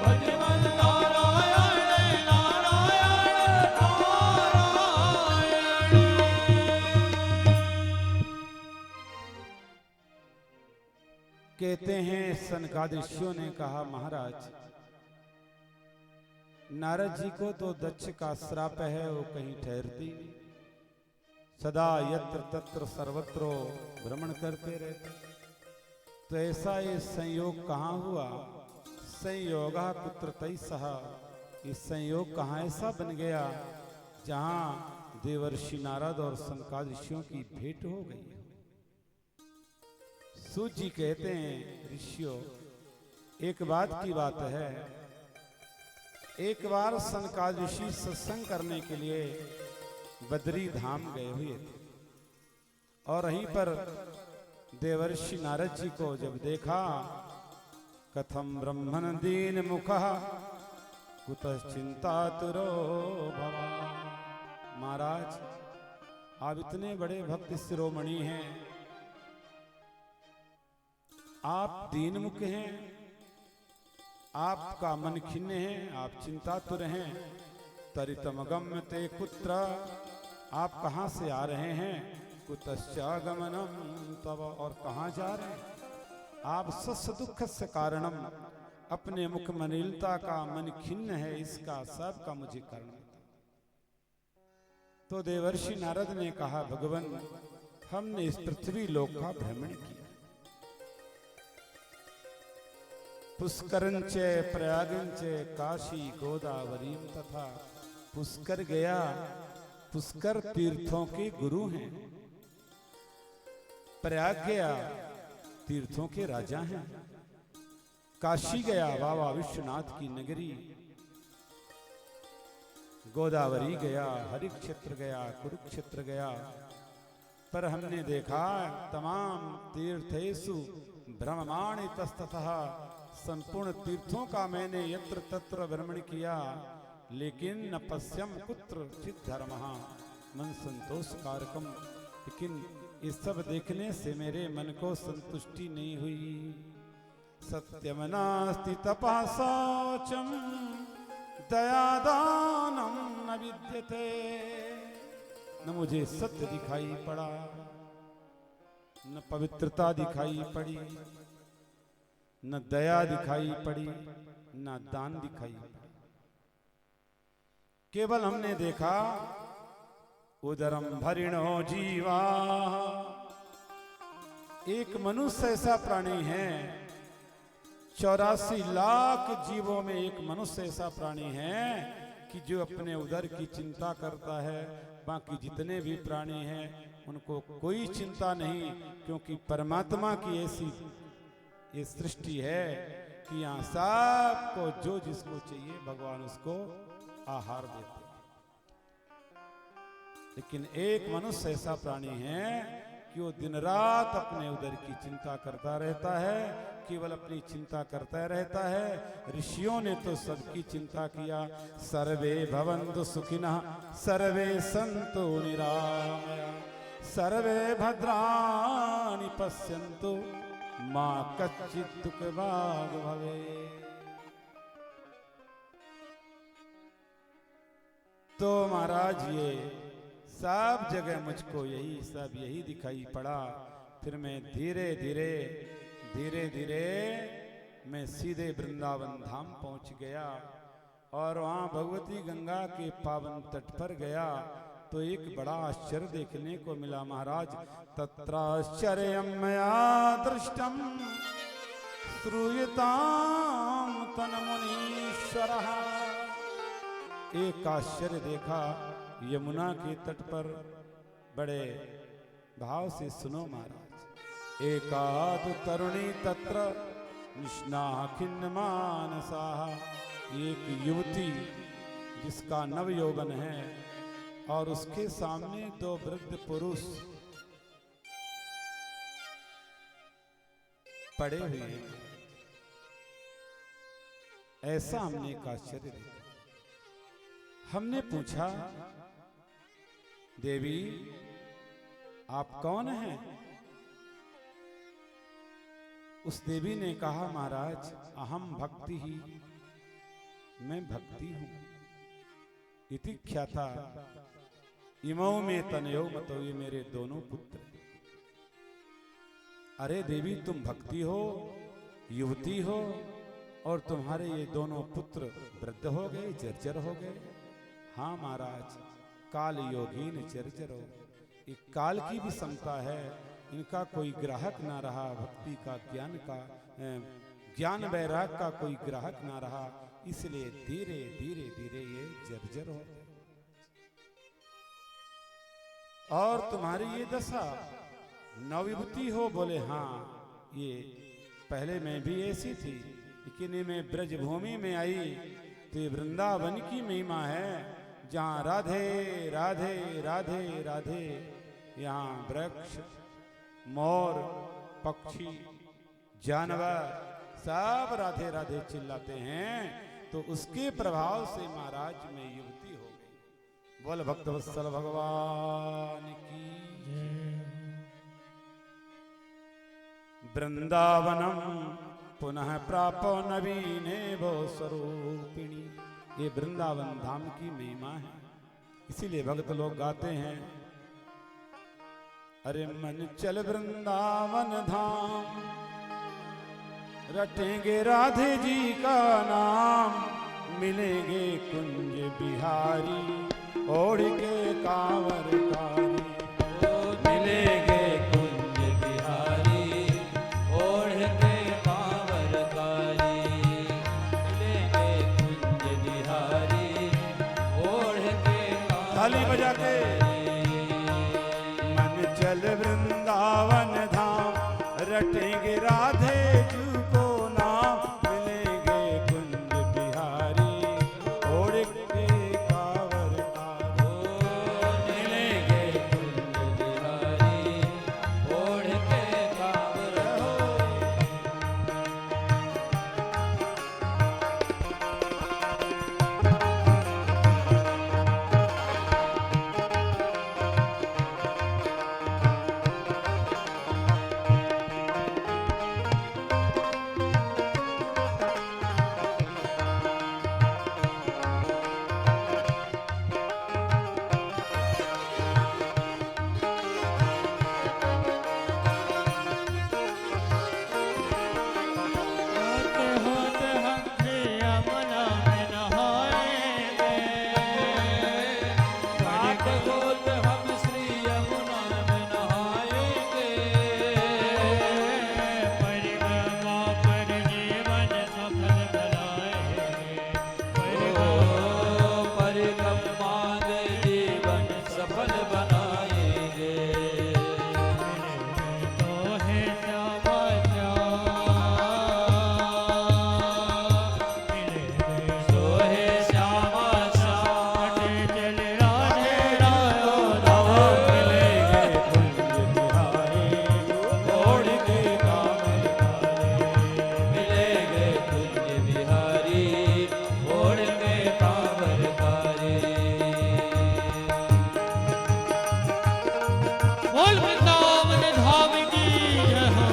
A: भजमन नारायण नारायण
B: कहते हैं सनकादिशियों ने कहा महाराज नारद जी को तो दक्ष का श्राप है, वो कहीं ठहरती नहीं, सदा यत्र तत्र सर्वत्र भ्रमण करते रहते। तो ऐसा ये संयोग कहाँ हुआ? संयोगा कुत्र तैसह, इस संयोग कहाँ ऐसा बन गया जहाँ देवर्षि नारद और सनकादिशियों की भेंट हो गई। सूत जी कहते हैं ऋषियों, एक बात की बात है, एक बार सनकादिशी सत्संग करने के लिए बद्री धाम गए हुए थे और वहीं पर देवर्षि नारद जी को जब देखा, कथम ब्रह्मण दीन मुखः कुतश्चिंतातुरो भवा। महाराज आप इतने बड़े भक्त शिरोमणि हैं, आप दीनमुख हैं, आपका मन खिन्न है, आप चिंतातुर हैं। तरितमगम्य ते कुत्र, आप कहाँ से आ रहे हैं? कुतश्चागमनम तव, और कहाँ जा रहे हैं? आप सस दुख से कारणम, अपने मुख मलिनता का मन खिन्न है, इसका सबका मुझे कारण बता। तो देवर्षि नारद ने कहा, भगवान हमने इस पृथ्वी लोक का भ्रमण किया, पुष्करंच प्रयागंच काशी गोदावरी तथा पुष्कर गया। पुष्कर तीर्थों के गुरु हैं, प्रयाग गया तीर्थों के राजा हैं, काशी गया बाबा विश्वनाथ की नगरी, गोदावरी गया, हरिक्षेत्र गया, कुरुक्षेत्र गया। पर हमने देखा तमाम तीर्थेषु भ्रममाणि तस्ततः, संपूर्ण तीर्थों का मैंने यत्र तत्र भ्रमण किया, लेकिन न पश्यम कुत्र चित धर्म मन संतोष कारकम। लेकिन ये सब देखने से मेरे मन को संतुष्टि नहीं हुई। सत्यम नास्ति तपः शौचम दयादानम न विद्यते। न मुझे सत्य दिखाई पड़ा, न पवित्रता दिखाई पड़ी, न दया दिखाई पड़ी, न दान दिखाई पड़ा। केवल हमने देखा उदरम भरिणो जीवा। एक मनुष्य ऐसा प्राणी है, 84 लाख जीवों में एक मनुष्य ऐसा प्राणी है कि जो अपने उदर की चिंता करता है। बाकी जितने भी प्राणी हैं उनको कोई चिंता नहीं, क्योंकि परमात्मा की ऐसी ये सृष्टि है कि यहाँ सबको जो जिसको चाहिए भगवान उसको आहार देते हैं। लेकिन एक मनुष्य ऐसा प्राणी है कि वो दिन रात अपने उदर की चिंता करता रहता है, केवल अपनी चिंता करता रहता है। ऋषियों ने तो सबकी चिंता किया, सर्वे भवन्तु सुखिनः सर्वे सन्तु निरामया सर्वे भद्राणि पश्यन्तु मा कच्चित् दुःखभाग् भवेत्। तो महाराज ये सब जगह मुझको यही दिखाई पड़ा। फिर मैं धीरे धीरे मैं सीधे वृंदावन धाम पहुंच गया और वहां भगवती गंगा के पावन तट पर गया तो एक बड़ा आश्चर्य देखने को मिला महाराज। तत्राश्चर्यं मया दृष्टम श्रूयताम तन्मुनीश्वरः। एक आश्चर्य देखा यमुना के तट पर, बड़े भाव से सुनो महाराज। एकादु तरुणी तत्र निष्णाः खिन्नमानसाः। एक युवती जिसका नव यौवन है और उसके सामने 2 वृद्ध पुरुष पड़े हुए हैं। ऐसा हमने एक आश्चर्य देखा। हमने पूछा, देवी आप कौन हैं? उस देवी ने कहा, महाराज अहम भक्ति ही, मैं भक्ति हूं। इति ख्याता इमौ में तनयो मतो, ये मेरे दोनों पुत्र। अरे देवी तुम भक्ति हो, युवती हो और तुम्हारे ये दोनों पुत्र वृद्ध हो गए, जर्जर हो गए। हाँ महाराज, काल योगीन जर्जरो। एक काल की भी समता है, इनका कोई ग्राहक ना रहा, भक्ति का ज्ञान वैराग का कोई ग्राहक ना रहा, इसलिए धीरे धीरे ये जर्जर हो गए। और तुम्हारी ये दशा नवयुवती हो? बोले हाँ, ये पहले मैं भी ऐसी थी, लेकिन ये मैं ब्रजभूमि में आई तो ये वृंदावन की महिमा है, जहाँ राधे राधे राधे राधे, यहाँ वृक्ष मोर पक्षी जानवर सब राधे राधे चिल्लाते हैं। तो उसके प्रभाव से महाराज में युवती हो गई। बोल भक्तवत्सल भगवान की। वृंदावनम पुनः प्रापो नवीने वो स्वरूपिणी। ये वृंदावन धाम की महिमा है, इसीलिए भक्त लोग गाते हैं, अरे मन चल वृंदावन धाम, रटेंगे राधे जी का नाम, मिलेंगे कुंज बिहारी ओढ़ के कांवर कारी। मिलेंगे कुंज बिहारी ओढ़ के कांवर कारी, मिलेंगे कुंज बिहारी ओढ़ के कांवर। ताली बजा के चल वृंदावन धाम, रटेंगे राधे जी को नाम, मिलेंगे कुंज बिहारी ओढ़ के कांवर कारी। मिलेंगे कुंज बिहारी ओढ़ के कांवर
A: महल बनाएंगे।
D: तो है श्यामा श्याम, मिले
A: तो है श्यामा श्याम,
D: चल राधे रायो धाम,
B: मिलेंगे कुंज बिहारी ओढ़ के कांवर काले।
A: मिलेंगे कुंज बिहारी ओढ़ के कांवर कारे।
D: बोल वृंदावन धाम की जय हो।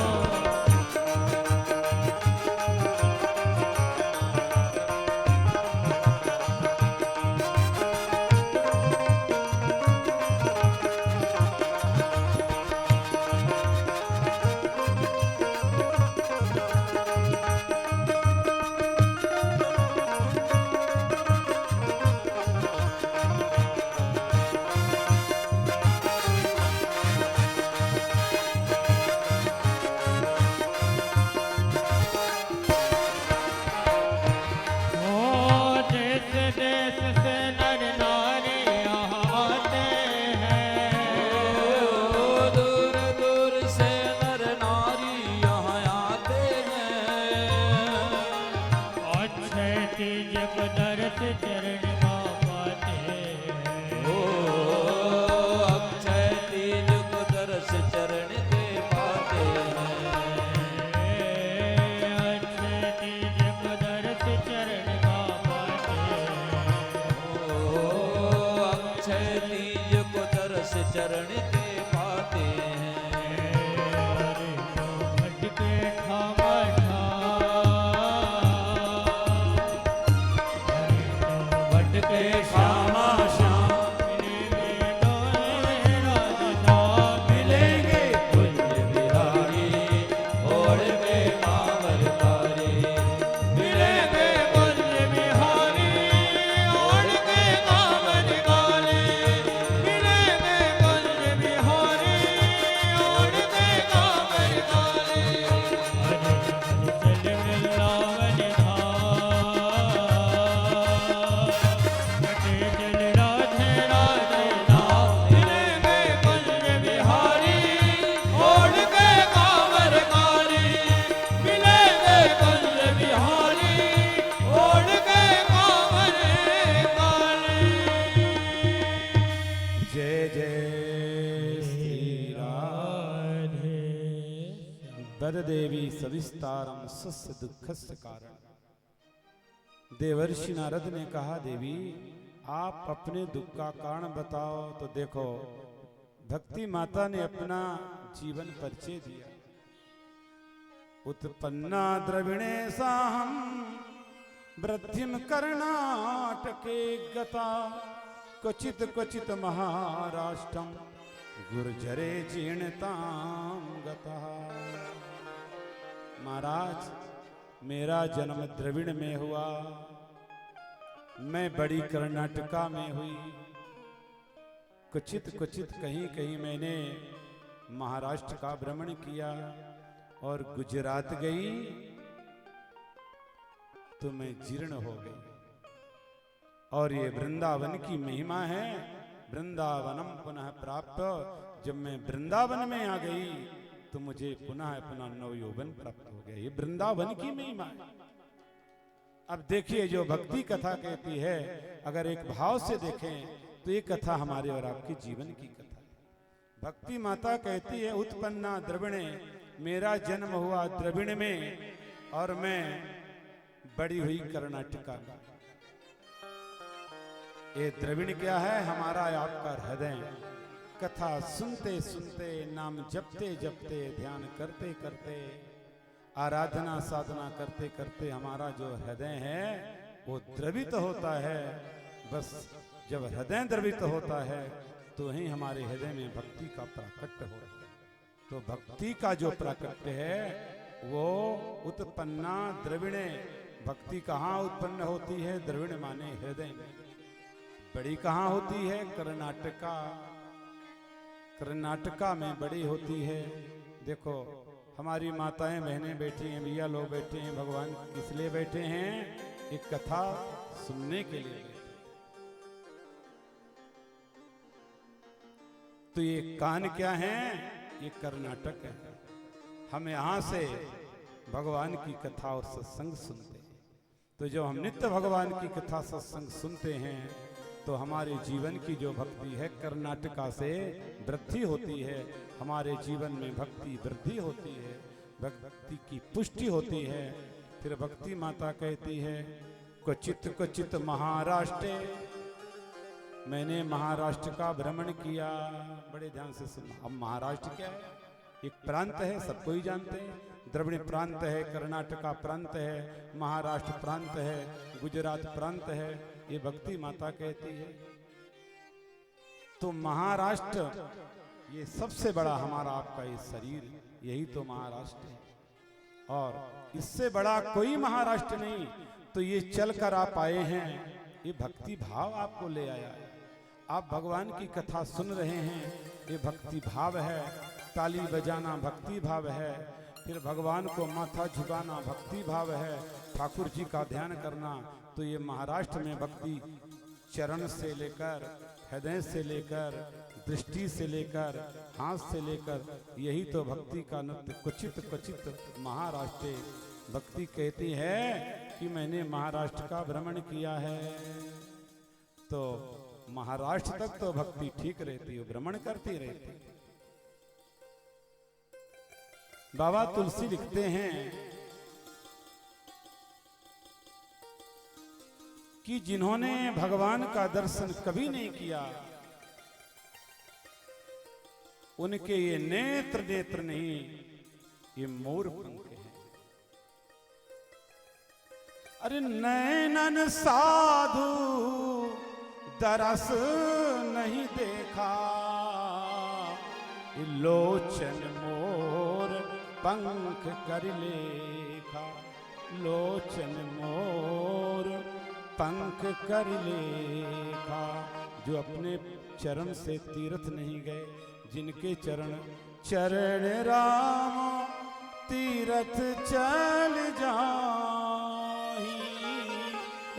D: देश देश से नर नारी यहाँ आते हैं।
A: दूर दूर से नर नारी यहाँ आते हैं।
D: अच्छे तीज दर्श चरण पाते हैं।
A: ओ अक्षय तीज को दर्श चरण के पाते हैं।
D: अच्छे तीज दर्श चरण पाते हैं।
A: ओ अक्षय तीज को दर्श चरण के पाते हैं।
D: भटके ठामा
A: भटके श्यामा श्याम, मिलेंगे कुंज बिहारी ओढ़ के कांवर कारे।
D: मिलेंगे कुंज बिहारी ओढ़ के कांवर काले। मिलेंगे कुंज बिहारी ओढ़ के कांवर काले। चल वृंदावन धाम, चल राधे राधे धाम। मिलेंगे कुंज बिहारी ओढ़ के कांवर काले। मिलेंगे कुंज बिहारी ओढ़ के कांवर काले।
B: जय जय श्री राम। बद देवी सविस्तारम सस्य दुखस्य कारण। देवर्षि नारद ने कहा, देवी आप अपने दुख का कारण बताओ। तो देखो, भक्ति माता ने अपना जीवन परिचय दिया। उत्पन्ना द्रविणे साहम वृद्धिम कर्णाटके गता, क्वचित क्वचित महाराष्ट्रम गुर्जरे जीर्णताम गता। महाराज, मेरा जन्म द्रविड़ में हुआ, मैं बड़ी कर्नाटका में हुई, क्वचित क्वचित कहीं कहीं मैंने महाराष्ट्र का भ्रमण किया, और गुजरात गई तो मैं जीर्ण हो गई। और ये वृंदावन की महिमा है। वृंदावनम पुनः प्राप्त, जब मैं वृंदावन में आ गई तो मुझे पुनः अपना नवयौवन प्राप्त हो गया। ये वृंदावन की महिमा है। अब देखिए, जो भक्ति कथा कहती है, अगर एक भाव से देखें तो ये कथा हमारे और आपके जीवन की कथा है। भक्ति माता कहती है, उत्पन्ना द्रविणे, मेरा जन्म हुआ द्रविण में और मैं बड़ी हुई कर्नाटका में। ये द्रविण क्या है? हमारा आपका हृदय। कथा सुनते सुनते, नाम जपते जपते, ध्यान करते करते, आराधना साधना करते करते हमारा जो हृदय है वो द्रवित होता है। बस जब हृदय द्रवित होता है तो ही हमारे हृदय में भक्ति का प्राकट्य होता है। तो भक्ति का जो प्राकट्य है वो उत्पन्ना द्रविणे। भक्ति कहाँ उत्पन्न होती है? द्रविण माने हृदय में। बड़ी कहाँ होती है? कर्नाटका। कर्नाटका में बड़ी होती है। देखो, हमारी माताएं बहनें बैठी हैं, भैया लोग बैठे हैं, भगवान किस लिए बैठे हैं? एक कथा सुनने के लिए बैठे। तो ये कान क्या है? ये कर्नाटक है। हम यहाँ से भगवान की कथा और सत्संग सुनते हैं। तो जब हम नित्य भगवान की कथा सत्संग सुनते हैं तो हमारे जीवन की जो भक्ति है कर्नाटका से वृद्धि होती है, हमारे जीवन में भक्ति वृद्धि होती है, भक्ति की पुष्टि होती है। फिर भक्ति माता कहती है क्वचित क्वचित महाराष्ट्र, मैंने महाराष्ट्र का भ्रमण किया। बड़े ध्यान से सुनना। अब महाराष्ट्र क्या है? एक प्रांत है, सबको ही जानते हैं। द्रविड़ प्रांत है, कर्नाटका प्रांत है, महाराष्ट्र प्रांत है, गुजरात प्रांत है। ये भक्ति माता कहती है। तो महाराष्ट्र ये सबसे बड़ा हमारा आपका ये शरीर, यही तो महाराष्ट्र है और इससे बड़ा कोई महाराष्ट्र नहीं। तो ये चल कर आप आए हैं, ये भक्ति भाव आपको ले आया है। आप भगवान की कथा सुन रहे हैं, ये भक्ति भाव है। ताली बजाना भक्ति भाव है। फिर भगवान को माथा झुकाना भक्ति भाव है। ठाकुर जी का ध्यान करना, तो ये महाराष्ट्र में भक्ति चरण से लेकर, हृदय से लेकर, दृष्टि से लेकर, हाथ से लेकर, यही तो भक्ति का नृत्य। क्वचित क्वचित महाराष्ट्र भक्ति कहती है कि मैंने महाराष्ट्र का भ्रमण किया है। तो महाराष्ट्र तक तो भक्ति ठीक रहती है, भ्रमण करती रहती है। बाबा तुलसी लिखते हैं कि जिन्होंने भगवान का दर्शन कभी नहीं किया, उनके ये नेत्र नेत्र नहीं, ये मोर पंख हैं। अरे नैनन साधु दरस नहीं देखा, ये लोचन मोर पंख कर लेखा, लोचन मोर पंख कर लेखा। जो अपने चरण से तीर्थ नहीं गए, जिनके चरण चरण राम तीर्थ चल जाही,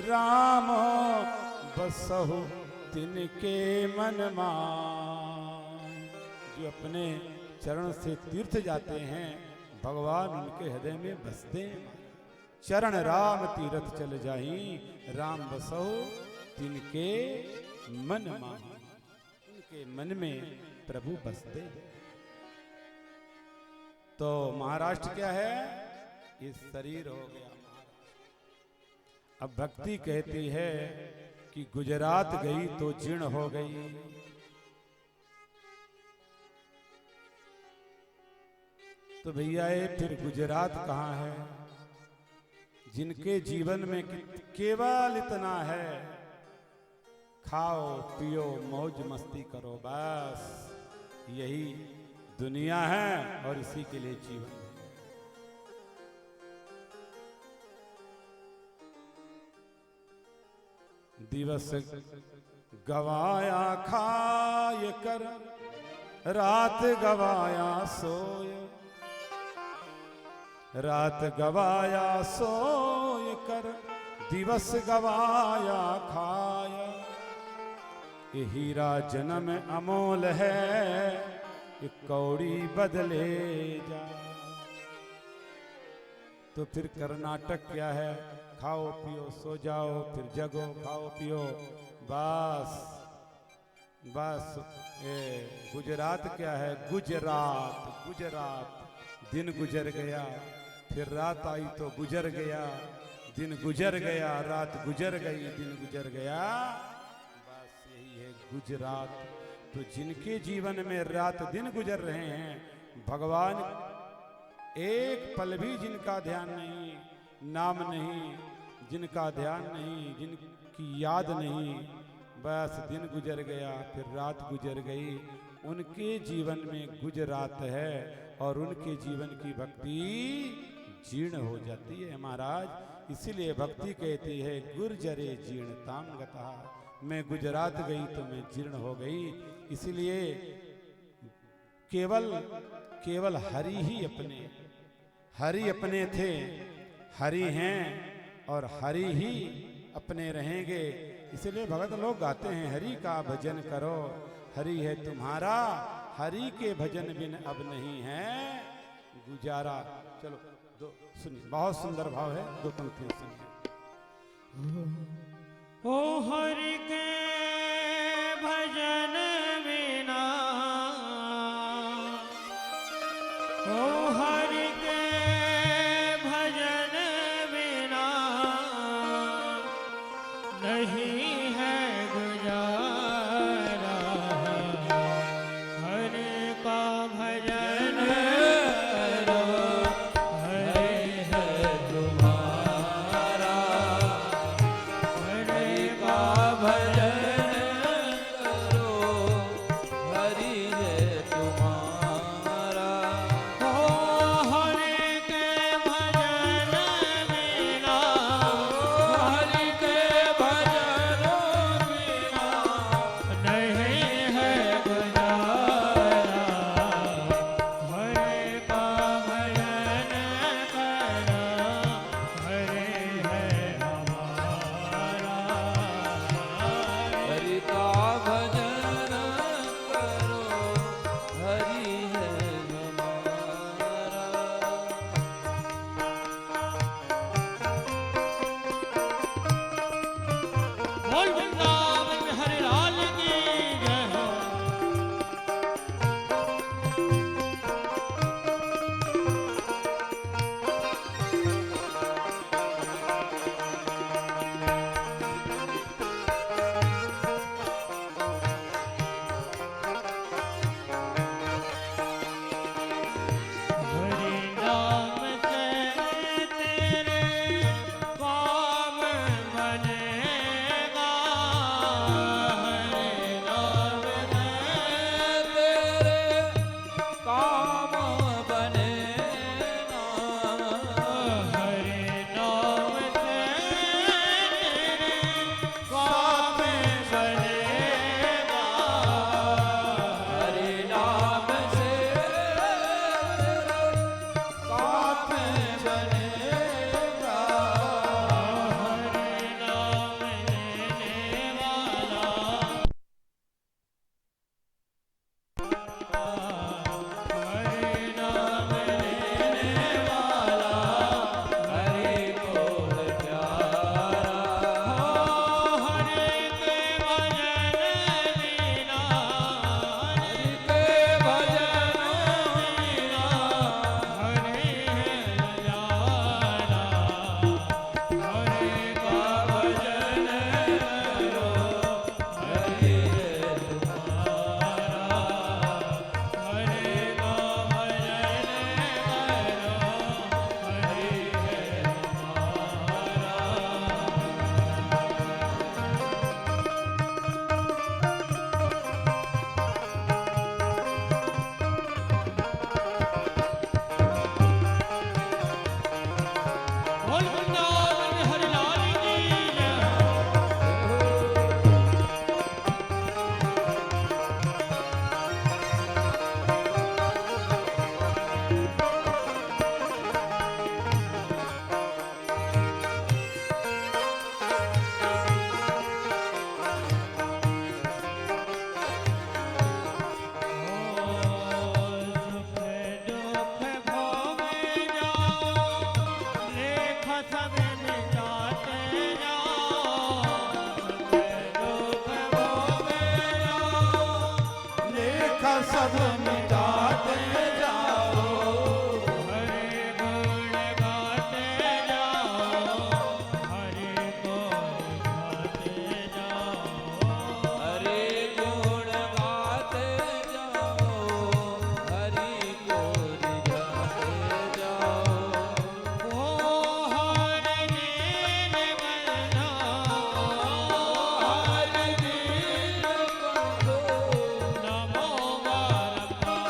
B: राम बसहु तिनके मन मान। जो अपने चरण से तीर्थ जाते हैं, भगवान उनके हृदय में बसते हैं। चरण राम तीर्थ चल जाही, राम बसहु तिनके मन माही। उनके मन में प्रभु बसते हैं। तो महाराष्ट्र क्या है? ये शरीर हो गया महाराष्ट्र। अब भक्ति कहती है कि गुजरात गई तो जीर्ण हो गई। तो भैया ये फिर गुजरात कहाँ है? जिनके जीवन में केवल इतना है, खाओ पियो मौज मस्ती करो, बस यही दुनिया है और इसी के लिए जीवन है। दिवस गवाया खाय कर, रात गवाया सोय, रात गवाया सोय कर, दिवस गवाया खाया। ये हीरा जन्म अमोल है, ये कौड़ी बदले जा। तो फिर कर्नाटक क्या है? खाओ पियो सो जाओ, फिर जगो खाओ पियो, बस बस। गुजरात क्या है? गुजरात गुजरात। दिन गुजर गया, फिर रात आई तो गुजर गया, दिन गुजर गया, रात गुजर गई, दिन गुजर गया, बस यही है गुजरात। तो जिनके जीवन में रात दिन गुजर रहे हैं, भगवान एक पल भी जिनका ध्यान नहीं, नाम नहीं, जिनका ध्यान नहीं, जिनकी याद नहीं, बस दिन गुजर गया, फिर रात गुजर गई, उनके जीवन में गुजरात है और उनके जीवन की भक्ति जीर्ण हो जाती है महाराज। इसीलिए भक्ति कहती है गुर्जरे जीर्णताम गता। मैं गुजरात गई तो मैं जीर्ण हो गई। इसीलिए केवल हरि ही अपने थे, हरि हैं और हरि ही अपने रहेंगे। इसलिए भगत लोग गाते हैं, हरि का भजन करो, हरि है तुम्हारा, हरि के भजन बिन अब नहीं है गुजारा। चलो दो सुनिए, बहुत सुंदर भाव है, दो पंक्तियां सुनिए।
D: ओ हरि के भजन बिना, ओ हरि के भजन बिना नहीं है गुजारा। हरि का भजन करो, हरि है तुम्हारा। हरि का
A: भजन करो, हरि है तुम्हारा।
D: ओ हरि के भजन बिना,
A: हरि के भजन बिना
D: नहीं है गुजारा। हरि का भजन करो, हरि है हमारा।
A: हरि का भजन करो, हरि है हमारा।
D: बोल वृंदावन में हरि लाल की जय हो। हरि नाम से तेरे काम बनेगा। हरि नाम से
A: तेरे काम बनेगा।
D: हरि नाम से तेरे काम बनेगा।
A: हरि नाम से काम बनेगा।
D: हरि नाम लेने वाला, हरि नाम लेने वाला
A: हरि को प्यारा।
D: हरि के भजन बिना,
A: हरि के भजन बिना
D: हरि है नजारा। हरि का भजन करो, हरि है तुम्हारा। हरि का भजन करो, हरि है बोल वृंदावन में हरि लाल की जय हो। सुख दुख भोगे जाओ, लेख सब मिटाते जाओ। सुख दुख भोगे जाओ,
B: लेख सब मिटाते जाओ,
D: हरि गुण गाते जाओ। हरि को गाते जाओ।
A: हरि गुण गाते जाओ, हरि को रिझाते जाओ।
D: ओ हरि दीन बंधो,
A: हरि दीन बंधो,
D: नमो बारंबार।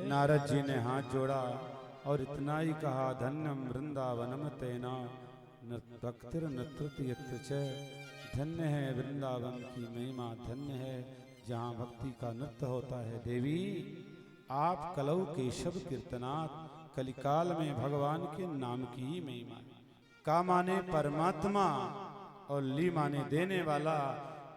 B: नारद जी ने हाथ जोड़ा और इतना ही कहा, धन्यम वृंदावनम तेना भक्तिर नृत्य। धन्य है वृंदावन की महिमा, धन्य है जहाँ भक्ति का नृत्य होता है। देवी आप कलौ केशव कीर्तनाथ, कलिकाल में भगवान के नाम की ही महिमा है। का माने परमात्मा और ली माने देने वाला।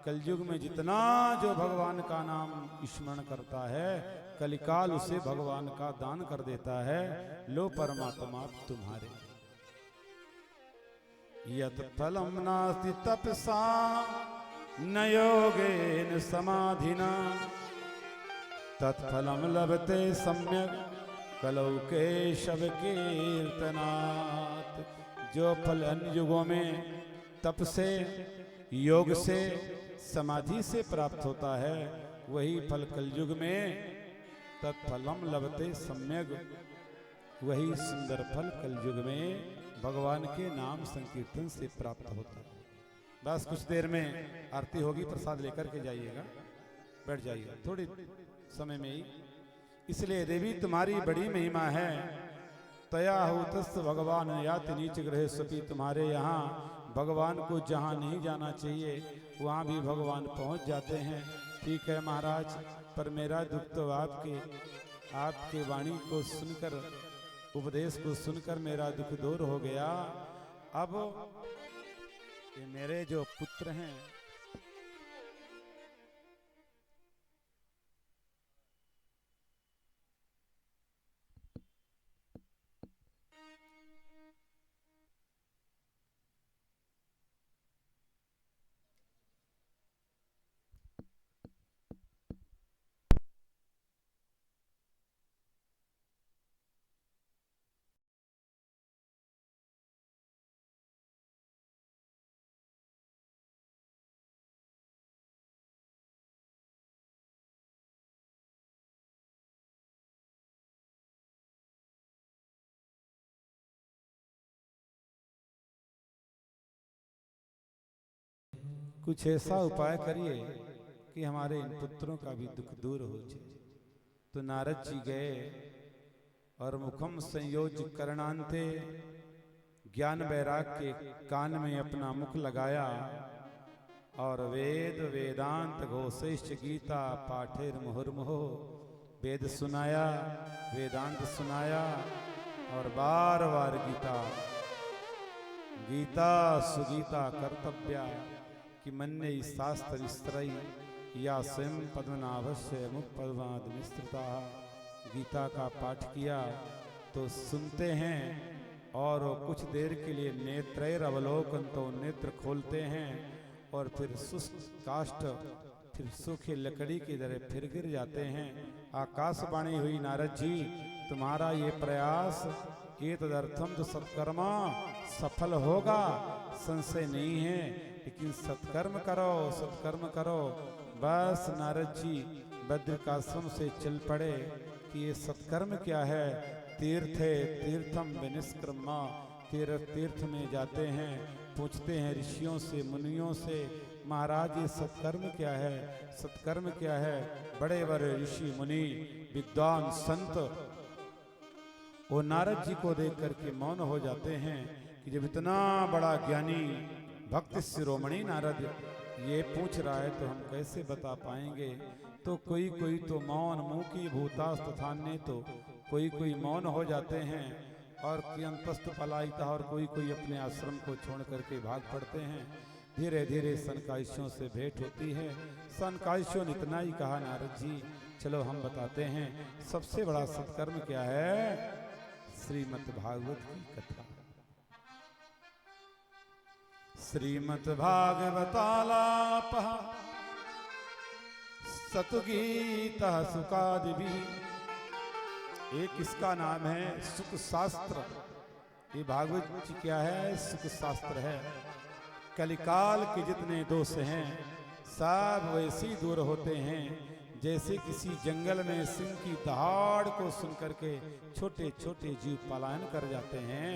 B: कलयुग में जितना जो भगवान का नाम स्मरण करता है, कलिकाल उसे भगवान का दान कर देता है। लो परमात्मा तुम्हारे। यत फलम नास्ति तपसा न योगेन समाधिना, तत्फलम लभते सम्यक कलौ केशव कीर्तनात्। जो फल अन्य युगों में तप से, योग से, समाधि से प्राप्त होता है, वही फल कलयुग में तत्फलम लभते सम्यक, वही सुंदर फल कलयुग में भगवान के नाम संकीर्तन से प्राप्त होता है। बस कुछ देर में आरती होगी, प्रसाद लेकर के जाइएगा, बैठ जाइएगा थोड़ी समय में ही। इसलिए देवी तुम्हारी बड़ी महिमा है। तया हुतस्त भगवान याति नीच ग्रह सपी। तुम्हारे यहाँ भगवान को जहाँ नहीं जाना चाहिए वहाँ भी भगवान पहुँच जाते हैं। ठीक है महाराज, पर मेरा दुख तो आपके वाणी को सुनकर, उपदेश को सुनकर मेरा दुख दूर हो गया। अब ये मेरे जो पुत्र हैं, कुछ ऐसा उपाय करिए कि हमारे इन पुत्रों का भी दुख दूर हो जाए। तो नारद जी गए और मुखम संयोज करणांते, ज्ञान वैराग्य के कान में अपना मुख लगाया और वेद वेदांत घोषेश्च गीता पाठेर मुहुर्मुहो। वेद सुनाया, वेदांत सुनाया और बार बार गीता सुगीता कर्तव्या कि मन्य शास्त्र विस्तरई या स्वयं पद्मनाभस्य मुख पद्माद विस्तृता। गीता का पाठ किया तो सुनते हैं और कुछ देर के लिए नेत्रैर अवलोकन, तो नेत्र खोलते हैं और फिर शुष्क काष्ठ, फिर सूखी लकड़ी की तरह फिर गिर जाते हैं। आकाशवाणी हुई, नारद जी तुम्हारा ये प्रयास ये तदर्थम तो सत्कर्मा सफल होगा, संशय नहीं है, लेकिन सत्कर्म करो, सत्कर्म करो। बस नारद जी बद्रिकाश्रम से चल पड़े कि ये सत्कर्म क्या है। तीर्थे तीर्थम विनिष्क्रमा, तीर्थ में जाते हैं, पूछते हैं ऋषियों से, मुनियों से, महाराज ये सत्कर्म क्या है, सत्कर्म क्या है। बड़े बड़े ऋषि मुनि विद्वान संत वो नारद जी को देख करके मौन हो जाते हैं कि जब इतना बड़ा ज्ञानी भक्त शिरोमणि नारद ये पूछ रहा है तो हम कैसे बता पाएंगे। तो कोई कोई तो मौन, मुंह की भूतास तथान्य, तो कोई मौन हो जाते हैं और कियंतस्त पलायिता, और कोई अपने आश्रम को छोड़ करके भाग पड़ते हैं। धीरे धीरे सनकादिशों से भेंट होती है। सनकादिशों ने इतना ही कहा, नारद जी चलो हम बताते हैं सबसे बड़ा सत्कर्म क्या है। श्रीमद् भागवत की कथा। श्रीमद् भागवतालाप सतुगीता सुकादिभी। एक इसका नाम है सुख शास्त्र। ये भागवत जी क्या है, सुख शास्त्र है। कलिकाल के जितने दोष हैं सब वैसे ही दूर होते हैं जैसे किसी जंगल में सिंह की दहाड़ को सुनकर के छोटे छोटे जीव पलायन कर जाते हैं।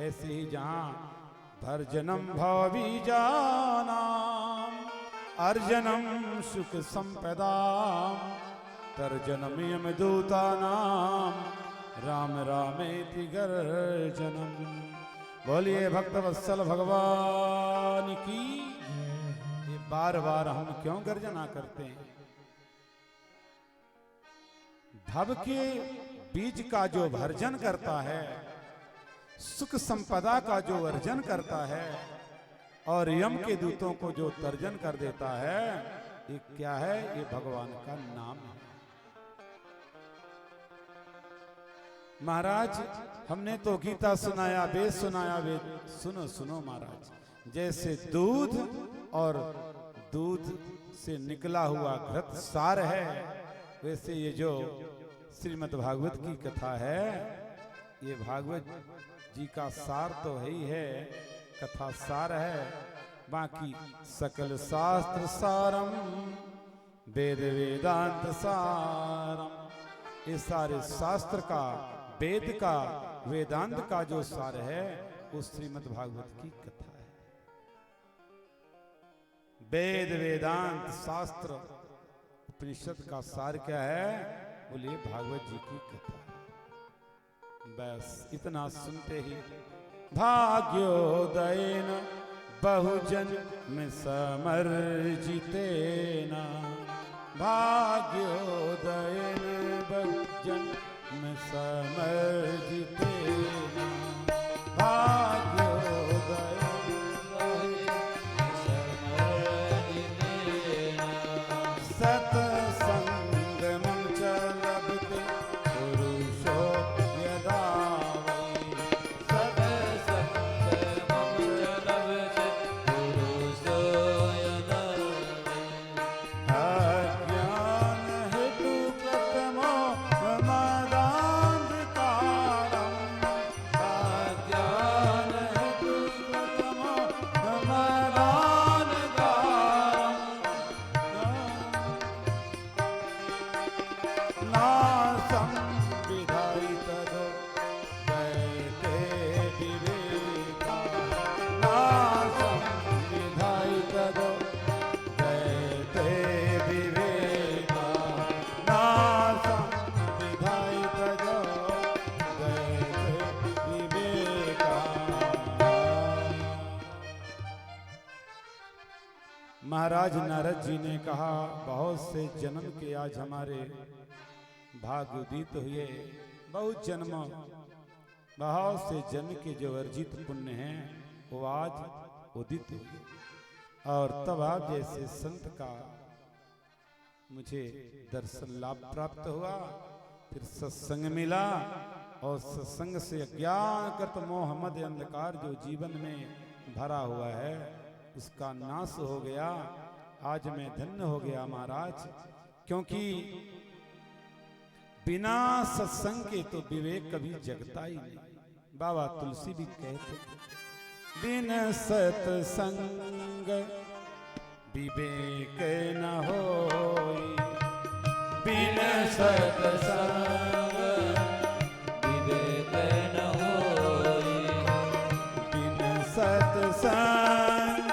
B: ऐसे ही जहाँ भर्जनम भवबीजानाम अर्जनम सुख संपदा तर्जनमियम दूतानाम राम रामेति गर्जनम। बोलिए भक्त वत्सल भगवान की। ये बार बार हम क्यों गर्जना करते हैं? भव के बीज का जो भर्जन करता है, सुख संपदा का जो वर्जन करता है और यम के दूतों को जो तर्जन कर देता है, ये क्या है? ये भगवान का नाम है। महाराज हमने तो गीता सुनाया, वेद सुनाया, वेद सुनो सुनो महाराज। जैसे दूध और दूध से निकला हुआ घृत सार है, वैसे ये जो श्रीमद् भागवत की कथा है, ये भागवत जी का सार तो है ही है, कथा सार है। बाकी सकल शास्त्र सारम वेद वेदांत सारम, ये सारे शास्त्र का, वेद का, वेदांत का जो सार है वो श्रीमद् भागवत की कथा है। वेद वेदांत शास्त्र उपनिषद का सार क्या है? बोलिए भागवत जी की कथा। बस इतना सुनते ही भाग्योदयेन बहुजन में समर्जितेन, भाग्योदयेन बहुजन में समर्जितेन, भाग्योदयेन सत्संगमं च लभते पुरुषो यदा वै,
A: सत्संगमं च लभते पुरुषो यदा वै।
B: अज्ञान हेतु प्रथमो मदान्धकारम्, अज्ञान हेतु प्रथमो मदान्धकारम्, नासं विधायितदो दैते विवेका, नासं विधायितदो दैते विवेका, नासं विधायितदो दैते विवेका। महाराज नारद जी ने कहा, बहुत से जन्म के आज हमारे भाग्य उदित हुए, बहुत जन्म, बहुत से जन्म के जो अर्जित पुण्य हैं वो आज उदित हुए। और तब आप जैसे संत का मुझे दर्शन लाभ प्राप्त हुआ, फिर सत्संग मिला, और सत्संग से अज्ञान कृत मोह मद अंधकार जो जीवन में भरा हुआ है उसका नाश हो गया। आज मैं धन्य हो गया महाराज, क्योंकि बिना सत्संग के तो विवेक कभी जगता ही नहीं। बाबा तुलसी भी कहते, बिन सत्संग विवेक न होई, बिन सत्संग
A: विवेक न होई,
B: बिन सत्संग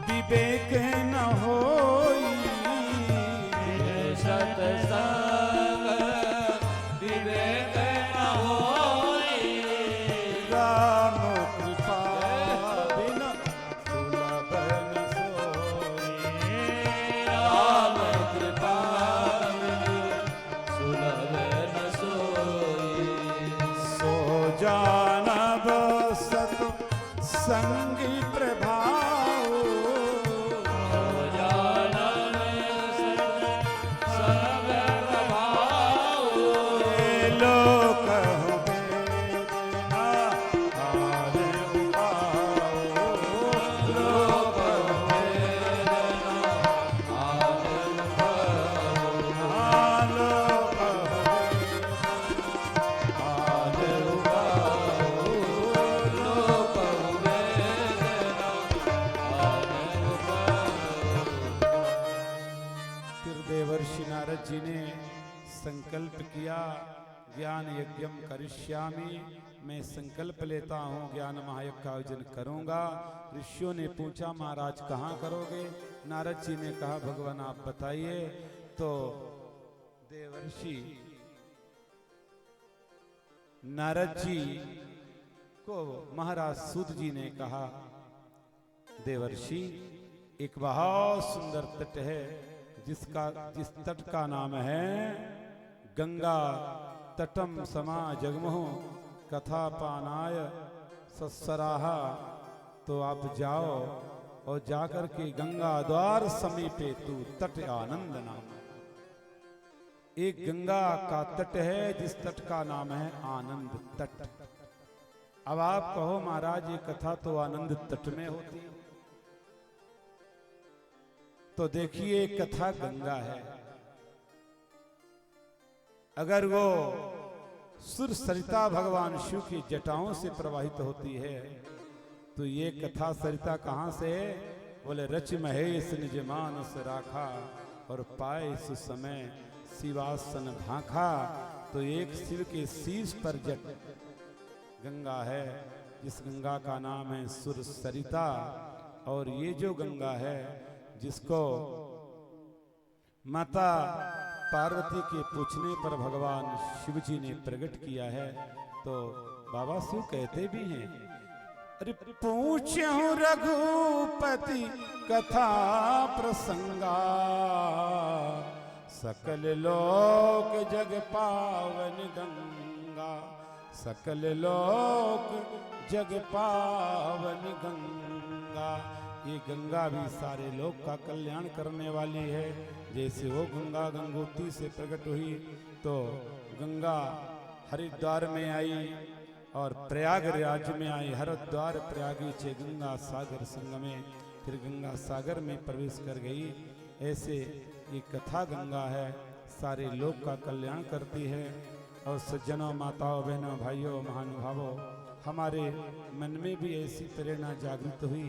B: विवेक न होई,
A: सत्संग विवेक न होई।
B: राम कृपा बिना सुलभ न सोई,
A: राम कृपा सुलभ न सोई।
B: सो जानब सत संगी प्रभाव,
A: सब प्रभाव।
B: लोक वेदना हार उपाओ, लोक लोक हार उपाओ,
A: लोक
B: फिर देवर्षि नारद जी ने संकल्प किया, ज्ञान यज्ञम करिष्यामि, मैं संकल्प लेता हूँ ज्ञान महायज्ञ का आयोजन करूँगा। ऋषियों ने पूछा महाराज कहाँ करोगे? नारद जी ने कहा भगवान आप बताइए। तो देवर्षि नारद जी को महाराज सूत जी ने कहा, देवर्षि एक बहुत सुंदर तट है जिस तट का नाम है गंगा। तटम समा जगमोह कथा पानाय सत्सराहा। तो आप जाओ और जाकर के गंगा द्वार समीपे तू तट आनंद नाम। एक गंगा का तट है जिस तट का नाम है आनंद तट। अब आप कहो महाराज ये कथा तो आनंद तट में होती, तो देखिए कथा गंगा है। अगर वो सुर सरिता भगवान शिव की जटाओं से प्रवाहित होती है तो ये कथा सरिता कहां से? बोले रच महेश निज मानस राखा और पाए सुसमय शिवासन भाखा। तो एक शिव के शीश पर जट गंगा है जिस गंगा का नाम है सुर सरिता। और ये जो गंगा है जिसको माता पार्वती के पूछने पर भगवान शिव जी ने प्रकट किया है, तो बाबा शिव कहते भी हैं, अरे पूछूं रघुपति कथा प्रसंगा, सकल लोक जग पावन गंगा। सकल लोक जग पावन गंगा। ये गंगा भी सारे लोक का कल्याण करने वाली है। जैसे वो गंगा गंगोत्री से प्रकट हुई तो गंगा हरिद्वार में आई और प्रयागराज में आई। हरिद्वार प्रयागी चे गंगा सागर संगमे, फिर गंगा सागर में प्रवेश कर गई। ऐसे ये कथा गंगा है, सारे लोक का कल्याण करती है। और सज्जनों, माताओं, बहनों, भाइयों, महानुभावों, हमारे मन में भी ऐसी प्रेरणा जागृत हुई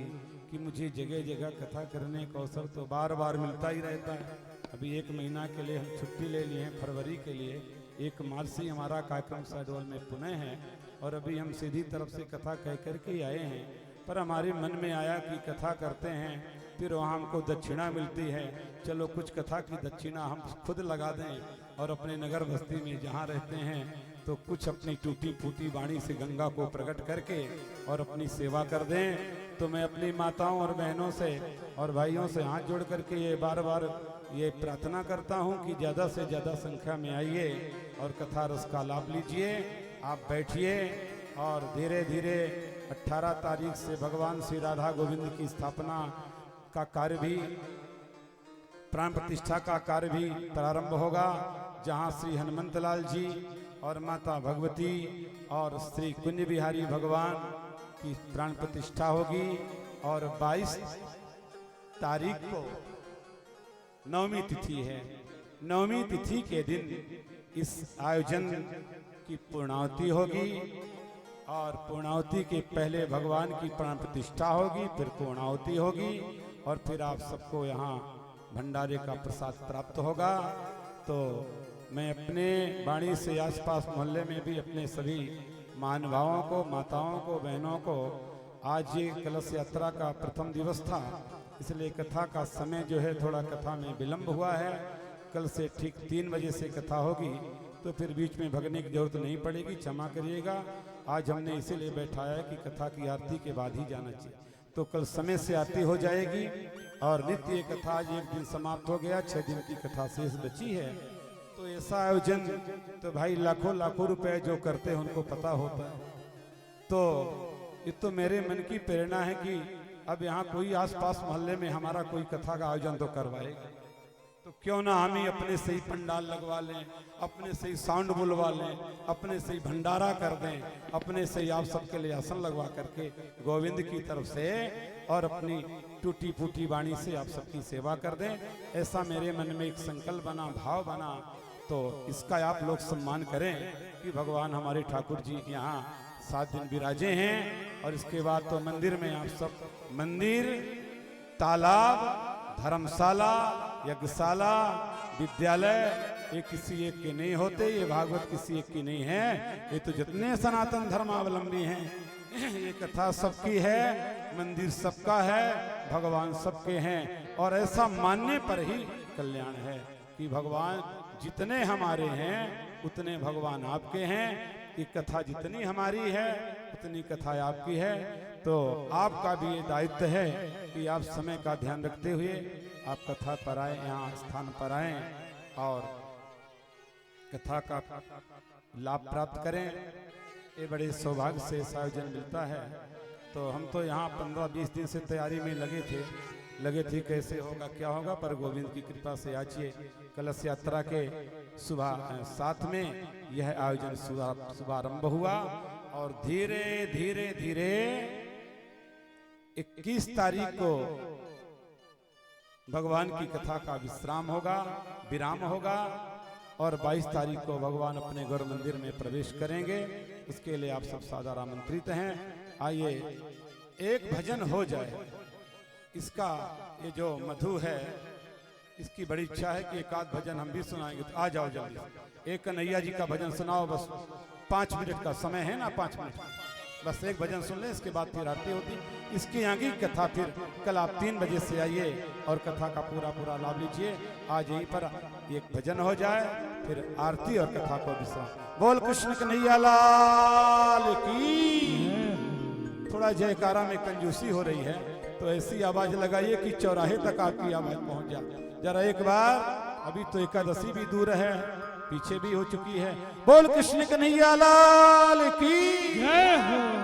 B: कि मुझे जगह जगह कथा करने का अवसर तो बार बार मिलता ही रहता है। अभी 1 महीना के लिए हम छुट्टी ले लिए हैं, फरवरी के लिए। 1 मार्च से हमारा कार्यक्रम शहडोल में पुनः है और अभी हम सीधी तरफ से कथा कह करके आए हैं। पर हमारे मन में आया कि कथा करते हैं, फिर वहाँ हमको दक्षिणा मिलती है, चलो कुछ कथा की दक्षिणा हम खुद लगा दें और अपने नगर बस्ती में जहाँ रहते हैं तो कुछ अपनी टूटी फूटी वाणी से गंगा को प्रकट करके और अपनी सेवा कर दें। तो मैं अपनी माताओं और बहनों से और भाइयों से हाथ जोड़ करके ये बार बार ये प्रार्थना करता हूँ कि ज़्यादा से ज़्यादा संख्या में आइए और कथा रस का लाभ लीजिए। आप बैठिए और धीरे धीरे 18 तारीख से भगवान श्री राधा गोविंद की स्थापना का कार्य भी, प्राण प्रतिष्ठा का कार्य भी प्रारंभ होगा, जहां श्री हनुमंत लाल जी और माता भगवती और श्री कुंज बिहारी भगवान की प्राण प्रतिष्ठा होगी। और 22 तारीख को नवमी तिथि है। नवमी तिथि के दिन इस आयोजन की पूर्णाहुति होगी और पूर्णाहुति के पहले भगवान की प्राण प्रतिष्ठा होगी, फिर पूर्णाहुति होगी और फिर आप सबको यहाँ भंडारे का प्रसाद प्राप्त होगा। तो मैं अपने वाणी से आसपास मोहल्ले में भी अपने सभी महानुभावों को, माताओं को, बहनों को, आज ये कलश यात्रा का प्रथम दिवस था, इसलिए कथा का समय जो है थोड़ा कथा में विलंब हुआ है। कल से ठीक 3 बजे से कथा होगी, तो फिर बीच में भगने की जरूरत नहीं पड़ेगी, क्षमा करिएगा। आज हमने इसीलिए बैठाया है कि कथा की आरती के बाद ही जाना चाहिए, तो कल समय से आरती हो जाएगी। और नित्य कथा आज 1 दिन समाप्त हो गया, 6 दिन की कथा शेष बची है। तो ऐसा आयोजन तो भाई लाखों लाखों रुपए जो करते हैं उनको पता होता है। तो ये तो मेरे मन की प्रेरणा है कि अब यहाँ कोई आसपास मोहल्ले में हमारा कोई कथा का आयोजन तो करवाएगा, तो क्यों ना हम ही अपने से ही पंडाल लगवा लें, अपने से ही साउंड बुलवा लें, अपने से ही भंडारा कर दें, अपने से ही आप सबके लिए आसन लगवा करके गोविंद की तरफ से और अपनी टूटी फूटी वाणी से आप सबकी सेवा कर दें। ऐसा मेरे मन में एक संकल्प बना, भाव बना, तो इसका आप लोग सम्मान करें कि भगवान हमारे ठाकुर जी यहाँ 7 दिन विराजे हैं। और इसके बाद तो मंदिर में आप सब, मंदिर, तालाब, धर्मशाला, यज्ञशाला, विद्यालय, ये किसी एक के नहीं होते, ये भागवत किसी एक की नहीं है, ये तो जितने सनातन धर्मावलंबी हैं ये कथा सबकी है, मंदिर सबका है, भगवान सबके हैं। और ऐसा मानने पर ही कल्याण है कि भगवान जितने हमारे हैं उतने भगवान आपके हैं। ये कथा जितनी हमारी है उतनी कथा आपकी है। तो आपका भी ये दायित्व है कि आप समय का ध्यान रखते हुए आप कथा पर आए, यहाँ स्थान पर आए और कथा का लाभ प्राप्त करें। ये बड़े सौभाग्य से इस आयोजन मिलता है। तो हम तो यहाँ 15-20 दिन से तैयारी में लगे थे कैसे होगा क्या होगा, पर गोविंद की कृपा से आज ये कलश यात्रा के सुबह 7 में यह आयोजन शुभारंभ हुआ और धीरे धीरे धीरे 21 तारीख को भगवान की कथा का विराम होगा और 22 तारीख को भगवान अपने गौर मंदिर में प्रवेश करेंगे। उसके लिए आप सब सादर आमंत्रित हैं। आइए एक भजन हो जाए। इसका ये जो मधु है इसकी बड़ी इच्छा है कि एक आध भजन हम भी सुनाएंगे। तो आ जाओ जल्दी, एक कन्हैया जी का भजन सुनाओ। बस 5 मिनट का समय है ना, 5 मिनट बस एक भजन सुन ले, इसके बाद फिर आरती होती। इसकी आगे कथा फिर कल आप 3 बजे से आइए और कथा का पूरा लाभ लीजिए। आज यहीं पर एक भजन हो जाए, फिर आरती और कथा को विश्राम। बोल कृष्ण कन्हैया लाल की। थोड़ा जयकारा में कंजूसी हो रही है तो ऐसी आवाज लगाइए कि चौराहे तक आपकी आवाज पहुंच जाए। जरा एक बार, अभी तो एकादशी भी दूर है, पीछे भी हो चुकी है। बोल कृष्ण कन्हैया लाल की
D: जय हो।